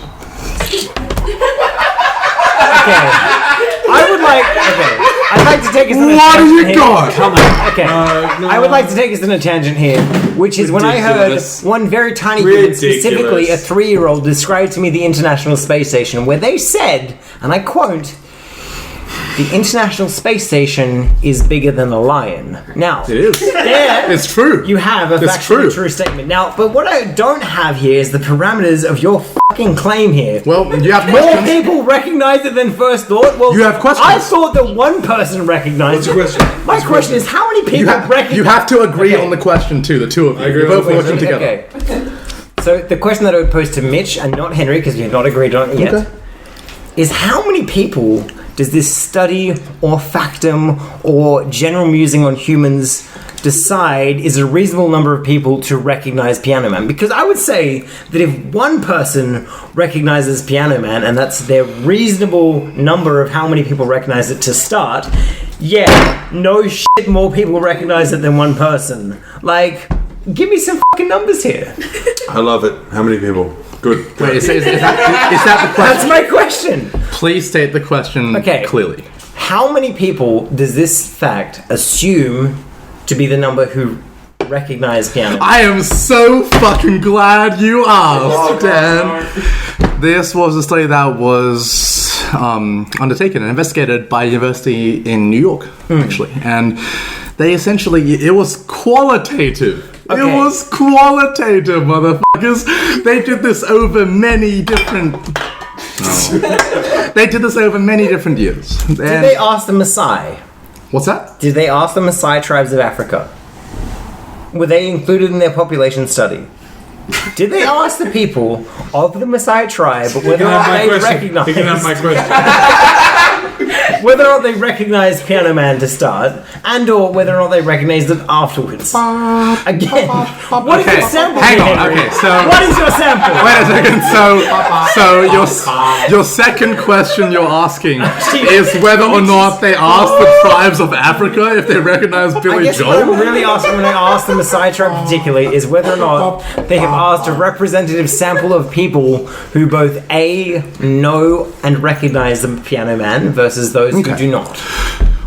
I'd like to take us on a What tangent have you here. got? Come on. Okay. I would like to take us on a tangent here, which is when I heard Ridiculous. one very tiny human, Ridiculous. specifically a 3-year-old, describe to me the International Space Station, where they said, and I quote, "The International Space Station is bigger than a lion." Now, It is. there It's true. you have a It's factually true. true statement. Now, but what I don't have here is the parameters of your fucking claim here. Well, you have More questions. people recognize it than first thought. Well, You have questions. I thought that one person recognized What's it. your question? My question is, how many people recognize? You have to agree Okay. on the question too, the two of you. I agree You're on both the working together. Okay. So the question that I would pose to Mitch and not Henry, because we have not agreed on it yet, Okay. is how many people does this study or factum or general musing on humans decide is a reasonable number of people to recognize Piano Man? Because I would say that if one person recognizes Piano Man and that's their reasonable number of how many people recognize it to start, yeah, no shit more people recognize it than one person. Like, Give me some fucking numbers here. I love it. How many people? Good. Wait, is that the question? That's my question. Please state the question clearly. How many people does this fact assume to be the number who recognize piano? I am so fucking glad you asked, Dan. This was a study that was undertaken and investigated by a university in New York, actually. And they essentially, it was qualitative. Okay. It was qualitative, motherfuckers. They did this over many different... They did this over many different years. Did they ask the Maasai? What's that? Did they ask the Maasai tribes of Africa? Were they included in their population study? Did they ask the people of the Maasai tribe whether or not they recognized... You can have my question. whether or not they recognized Piano Man to start, and or whether or not they recognized it afterwards. Again, what is your sample? Hang on. Henry? Okay, so What is your sample? wait a second. So your second question you're asking is whether or not they asked the tribes of Africa if they recognize I Billy guess what I'm Joel. really asking when I ask the Maasai tribe particularly is whether or not they have asked a representative sample of people who both A, know and recognize the Piano Man versus those who do not.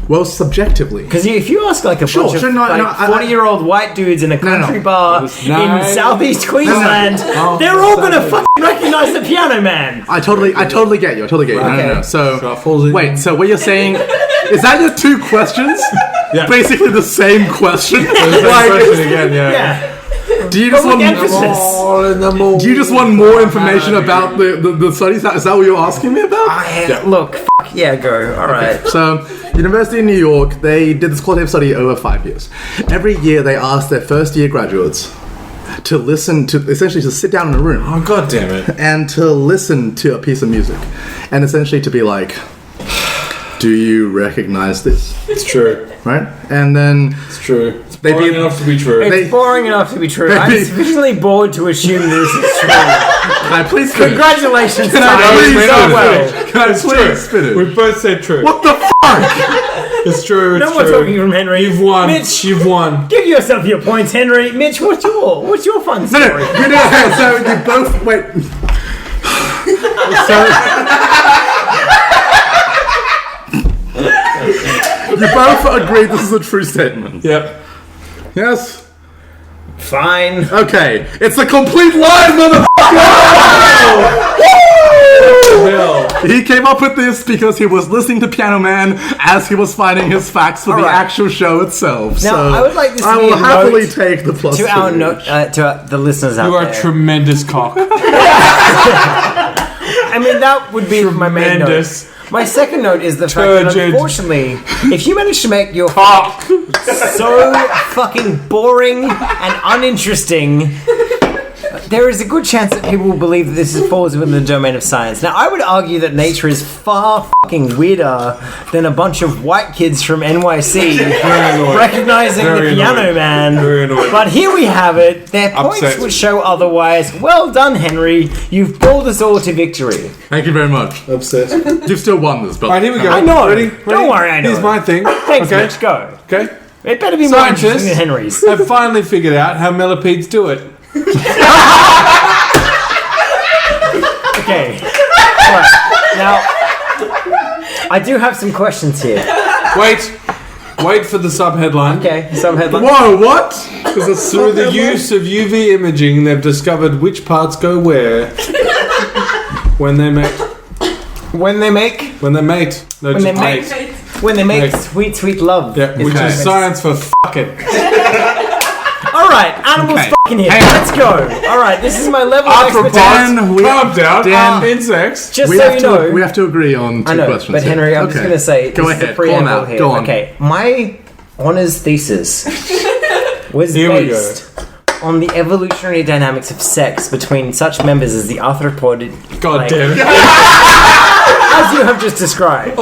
Well, subjectively. Because if you ask like a bunch of no, like 40-year-old white dudes in a country bar in southeast Queensland, they're all gonna fucking recognize the Piano Man. I totally get you. No. So wait. So what you're saying is that your two questions? Yeah. Basically the same question. Question again, yeah. Do you just want emphasis. Do you just want more information about the studies? Is that what you're asking me about? Look, go. All right. So, University of New York, they did this qualitative study over 5 years. Every year, they asked their first year graduates to listen to, essentially to sit down in a room. Oh, god damn it. And to listen to a piece of music. And essentially to be like, do you recognize this? It's true. Right? And then... It's true. It's boring enough to be true. It's boring enough to be true. I'm sufficiently bored to assume this is true. Can I please finish? Congratulations, Can I Ty. please So finish? well. Can I please finish? We both said true. What the fuck? It's true, it's No more true. talking from Henry. You've won. Mitch, You've won. give yourself your points, Henry. Mitch, what's your fun story? No, so you both... Wait. You both agree this is a true statement. Yep. Yes? Fine. Okay. It's a complete lie, motherfucker! He came up with this because he was listening to Piano Man as he was finding his facts for the actual show itself. Now, so I would like this to I be will a happily note take the plus to our the listeners out You are there. a tremendous cock. I mean, that would be my main note. Tremendous. My second note is the fact that Turgid. unfortunately, if you manage to make your cock so fucking boring and uninteresting, there is a good chance that people will believe that this falls within the domain of science. Now, I would argue that nature is far fucking weirder than a bunch of white kids from NYC recognizing the Piano Man. Very annoying. But here we have it. Their points Upset. would show otherwise. Well done, Henry. You've pulled us all to victory. Thank you very much. Upset. You've still won this, but Alright, here we go. I know. Ready? Don't worry, I know. Here's my thing. Thanks, okay. Mitch. Go. Okay. It better be more interesting Scientists than Henry's. have finally figured out how millipedes do it. Okay. Alright. Now, I do have some questions here. Wait for the sub-headline. Okay, some headlines. Whoa, what? Through the use of UV imaging, they've discovered which parts go where when they mate. When they make? When they mate. No, When just they mate. make? When they make Mate. sweet, sweet love. Yeah, which Okay. is science for fucking. Alright, animals Okay. fucking here. Hang on. Let's go. Alright, this is my level of expertise. Dan, we Calm down. Dan, Insects. Just we so have you to know. we have to agree on two I know, questions. but here. Henry, I'm just Okay. going to say, Go this is ahead. the preamble Call 'em out. here. Go on. Okay, my honours thesis was Here we go. based on the evolutionary dynamics of sex between such members as the arthropod. God damn it. As you have just described.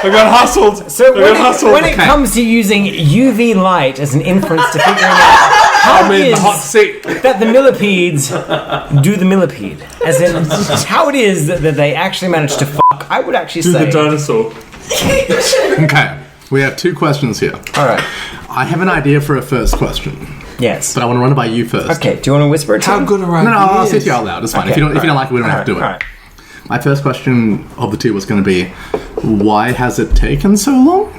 I got hustled. So when it comes to using UV light as an inference to figuring out how I'm it in the is hot seat. that the millipedes do the millipede, as in how it is that they actually manage to fuck, I would actually Do say. the dinosaur. Okay, we have two questions here. All right. I have an idea for a first question. Yes. but I want to run it by you first. Okay, do you want to whisper it to How him? good a No, I'll say it to you out loud. It's fine. If you don't like it, we don't have to do it. Alright. My first question of the two was going to be, why has it taken so long?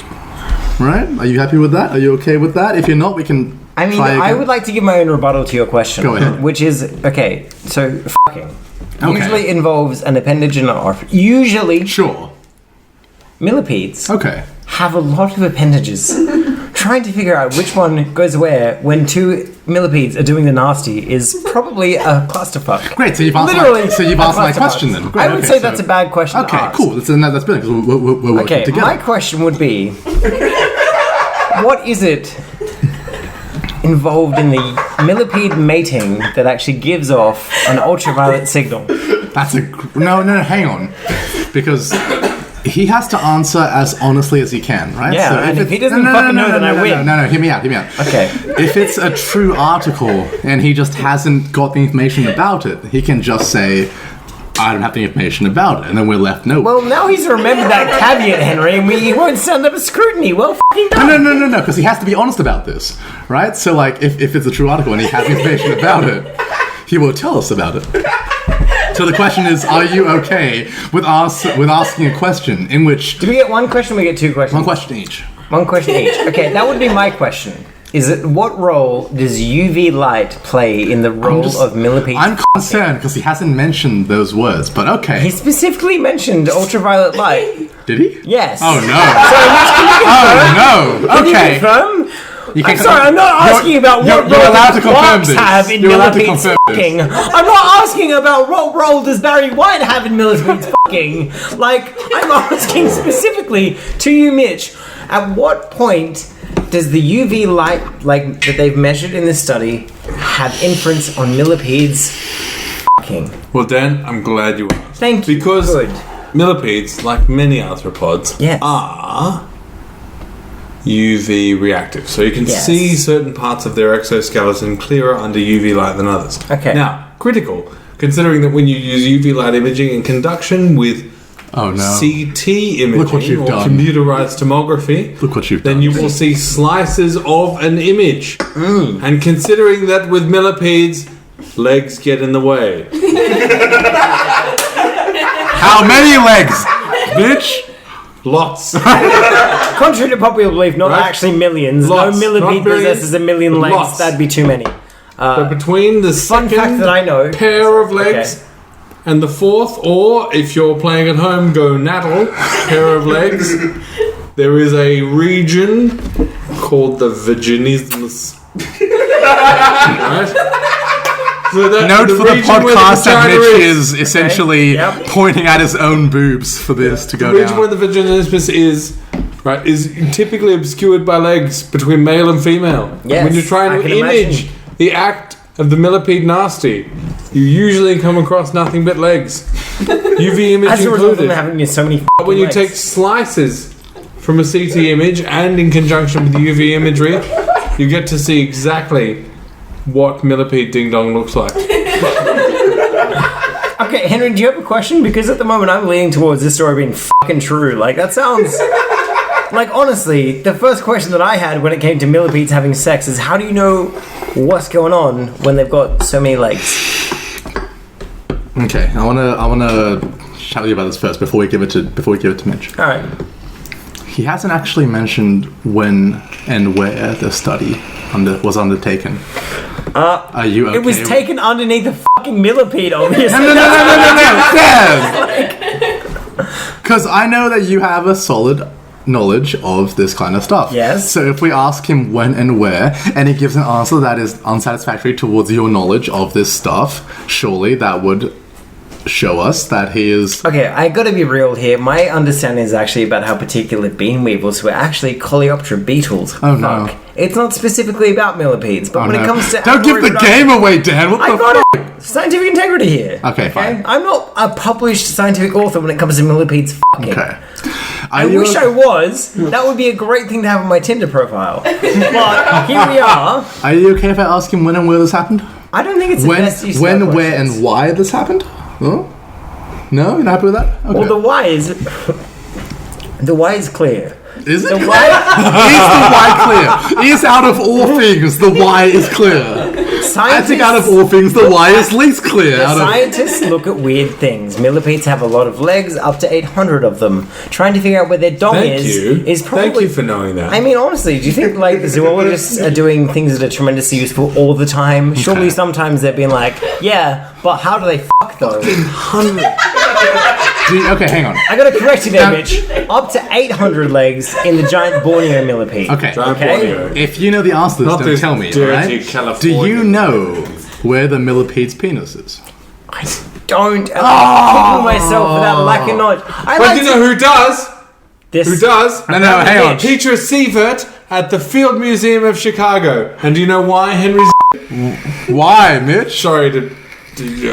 Right? Are you happy with that? Are you okay with that? If you're not, we can. I mean, try again. I would like to give my own rebuttal to your question. Go ahead. Which is, okay, so fucking Okay. usually involves an appendage and an orifice. Usually, Sure. millipedes Okay. have a lot of appendages. Trying to figure out which one goes where when two millipedes are doing the nasty is probably a clusterfuck. Great. So you've answered. Literally So you've a answered my clusterfuck. question then. Great, I would okay, say that's a bad question to Okay, ask. cool. That's brilliant because we're working Okay, together. my question would be, what is it involved in the millipede mating that actually gives off an ultraviolet signal? That's no. Hang on, because he has to answer as honestly as he can, right? Yeah, and if he doesn't fucking know, then I win. No, hear me out. Okay. If it's a true article and he just hasn't got the information about it, he can just say, I don't have the information about it, and then we're left no. Well, now he's remembered that caveat, Henry, and he won't stand up to scrutiny. Well, fucking done. No, because he has to be honest about this, right? So, like, if it's a true article and he has information about it, he will tell us about it. So the question is, are you okay with asking a question in which... Do we get one question or we get two questions? One question each. One question each. Okay, that would be my question. Is it what role does UV light play in the role of millipedes? I'm concerned because he hasn't mentioned those words, but okay. He specifically mentioned ultraviolet light. Did he? Yes. Oh no. So, Mitch, can you confirm? Oh no. Can you Okay. confirm? You can I'm sorry, I'm not asking about what role you're allowed to confirm quarks this. have in You're allowed to millipedes confirm this. fucking. I'm not asking about what role does Barry White have in millipedes fucking. Like, I'm asking specifically to you, Mitch. At what point does the UV light, like that they've measured in this study, have inference on millipedes fucking? Well, Dan, I'm glad you asked. Thank you. Because Good. millipedes, like many arthropods, Yes. are UV reactive. So you can Yes. see certain parts of their exoskeleton clearer under UV light than others. Okay. Now, critical, considering that when you use UV light imaging in conjunction with Oh no. CT Look what imaging you've or done. computerized tomography, Look what you've then done. you will see slices of an image. And considering that with millipedes, legs get in the way. How many legs, bitch? Lots. Contrary to popular belief, not Right? actually millions. Lots, No millipede not millions, possesses a million legs. lots. That'd be too many. But between the Fun second fact that I know. pair of legs and the fourth, or if you're playing at home, go naddle, pair of legs, there is a region called the vaginismus. Right? So that, Note for the region where podcast that vagina Mitch is essentially Yep. pointing at his own boobs for this to go The region where down. the vaginismus is, right, is typically obscured by legs between male and female. Yes, When you're trying I to can image imagine. the act of the millipede nasty, you usually come across nothing but legs. UV image As a result of them included. having so many But when you legs. take slices from a CT image and in conjunction with the UV imagery, you get to see exactly what millipede ding dong looks like. Okay, Henry, do you have a question? Because at the moment I'm leaning towards this story being fucking true. Like, that sounds... Like, honestly, the first question that I had when it came to millipedes having sex is, how do you know what's going on when they've got so many legs? Okay, I wanna chat with you about this first before we give it to Mitch. Alright. He hasn't actually mentioned when and where the study was undertaken. Are you okay? It was with- taken underneath the fucking millipede, obviously. No, because I know that you have a solid knowledge of this kind of stuff. Yes. So if we ask him when and where, and he gives an answer that is unsatisfactory towards your knowledge of this stuff, surely that would show us that he is... Okay, I gotta be real here. My understanding is actually about how particular bean weevils were actually Coleoptera beetles. Oh, no. Fuck. It's not specifically about millipedes, but Oh, when no. it comes to... Don't give the game away, Dan! What I the got fuck? it! Scientific integrity here. Okay, fine. I'm not a published scientific author when it comes to millipedes fucking. Okay. I wish I was. That would be a great thing to have on my Tinder profile. But here we are. Are you okay if I ask him when and where this happened? I don't think it's the best use of When, our where, questions. and why this happened? Oh? No? You're not happy with that? Okay. Well, the why is clear. Is it? The Y. Is the Y clear? Is out of all things, the Y is clear. I think out of all things, the Y is least clear. Scientists look at weird things. Millipedes have a lot of legs, up to 800 of them. Trying to figure out where their dong is probably... Thank you for knowing that. I mean, honestly, do you think like zoologists are doing things that are tremendously useful all the time? Surely sometimes they're being like, yeah, but how do they fuck though? Okay, hang on. I gotta correct you there, Mitch. Up to 800 legs in the giant Borneo millipede. Okay. Borneo. If you know the answer to this, Not don't this tell me, dirty alright? California. Do you know where the millipede's penis is? I don't. I'm kicking myself for that lack of knowledge. But you know who does? This. Who does? No, hang on. Peter Sievert at the Field Museum of Chicago. And do you know why Henry's... Why, Mitch? Sorry to...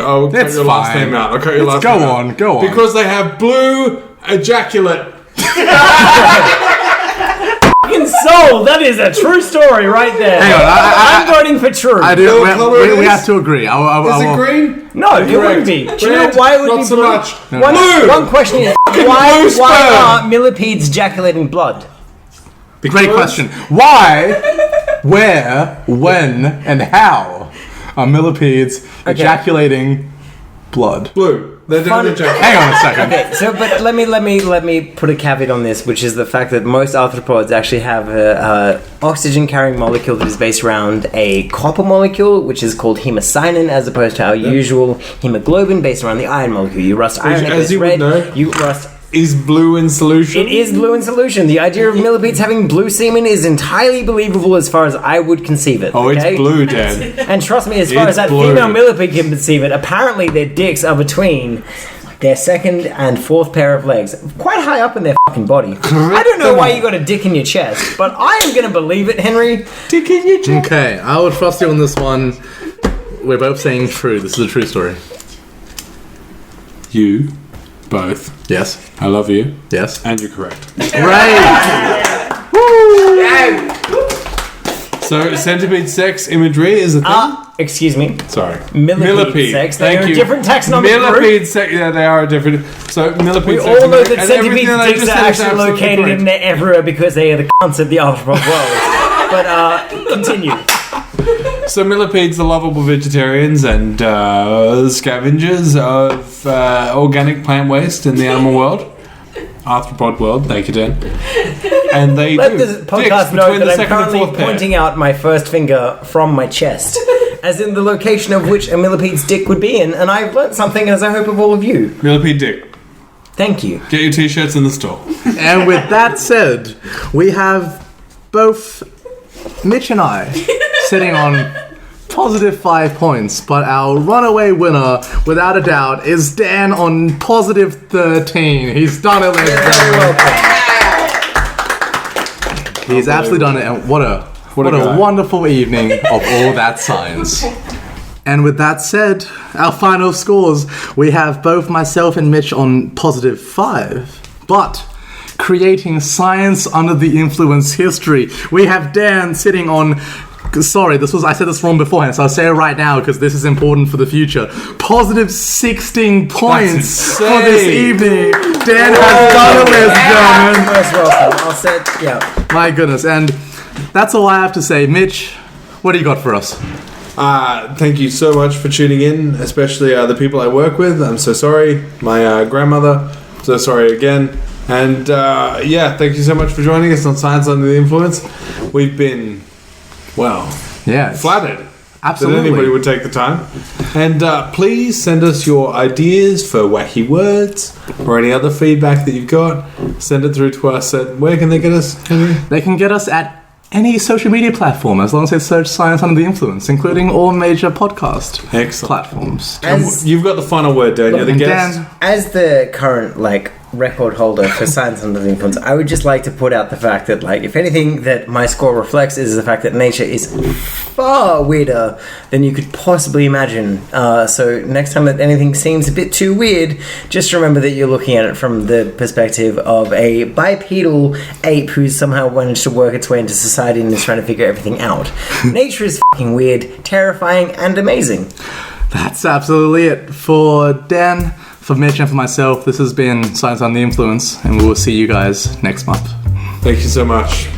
I'll cut It's your last fine. name out. I'll cut your last Go name on, out. go on. Because they have blue ejaculate. Fucking soul. That is a true story right there. Hang on, I'm voting for true. I do. what color it We is? have to agree. Is it green? No, it wouldn't be. Do you know Red? why it would Not be so blue? much. One, one question is why blue sperm. are millipedes ejaculating blood? Great question. Why, where, when, and how are millipedes ejaculating blood? Blue. They're Fun- doing ejaculate. Hang on a second. Okay, so but let me put a caveat on this, which is the fact that most arthropods actually have a oxygen-carrying molecule that is based around a copper molecule, which is called hemocyanin, as opposed to our usual hemoglobin based around the iron molecule. You rust iron, as it's you would red. know, You rust. Is blue in solution? It is blue in solution. The idea of millipedes having blue semen is entirely believable as far as I would conceive it. Oh, okay? it's blue, Dan. And trust me, as far It's as that blue. female millipede can conceive it, apparently their dicks are between their second and fourth pair of legs, quite high up in their fucking body. I don't know why you got a dick in your chest, but I am going to believe it, Henry. Dick in your chest. Okay, I would trust you on this one. We're both saying true. This is a true story. You, both. Yes. I love you. Yes. And you're correct. Right. So, centipede sex imagery is a thing? Excuse me. Sorry. Millipede sex. They Thank are a you. different taxonomic Millipede group. sex. Yeah, they are different. So, millipede We sex. all know imagery, that and centipedes' everything that I dicks just are said is actually absolutely located correct. in there everywhere because they are the cunts of the arthropod world. But continue. So millipedes are lovable vegetarians and scavengers of organic plant waste in the animal world. Arthropod world, thank you, Dan. And they Let do. the Dicks podcast know between the that I'm second and currently fourth pair. pointing out my first finger from my chest, as in the location of which a millipede's dick would be in, and I've learnt something, as I hope of all of you. Millipede dick. Thank you. Get your t-shirts in the store. And with that said, we have both Mitch and I sitting on positive 5 points, but our runaway winner, without a doubt, is Dan on positive 13. He's done it, ladies and Very gentlemen. welcome. He's absolutely done it, and what a guy. wonderful evening of all that science. And with that said, our final scores, we have both myself and Mitch on positive 5, but creating science under the influence history, we have Dan sitting on, sorry, I said this wrong beforehand, so I'll say it right now because this is important for the future. Positive 16 points for this evening. Dan has done it, ladies and gentlemen. Most welcome. I'll say it, yeah. My goodness, and that's all I have to say. Mitch, what do you got for us? Thank you so much for tuning in, especially the people I work with. I'm so sorry. My grandmother, so sorry again. And thank you so much for joining us on Science Under the Influence. We've been, flattered Absolutely. that anybody would take the time. And please send us your ideas for wacky words or any other feedback that you've got. Send it through to us at, where can they get us, Henry? They can get us at any social media platform as long as they search Science Under the Influence, including all major podcast platforms. You've got the final word, Dan. You're the And guest. Dan, As the current, record holder for Science Under the Influence, I would just like to put out the fact that, if anything that my score reflects is the fact that nature is far weirder than you could possibly imagine. So next time that anything seems a bit too weird, just remember that you're looking at it from the perspective of a bipedal ape who's somehow managed to work its way into society and is trying to figure everything out. Nature is fucking weird, terrifying, and amazing. that's absolutely it. For Dan, for Mitch, and for myself, this has been Science Under the Influence, and we will see you guys next month. Thank you so much.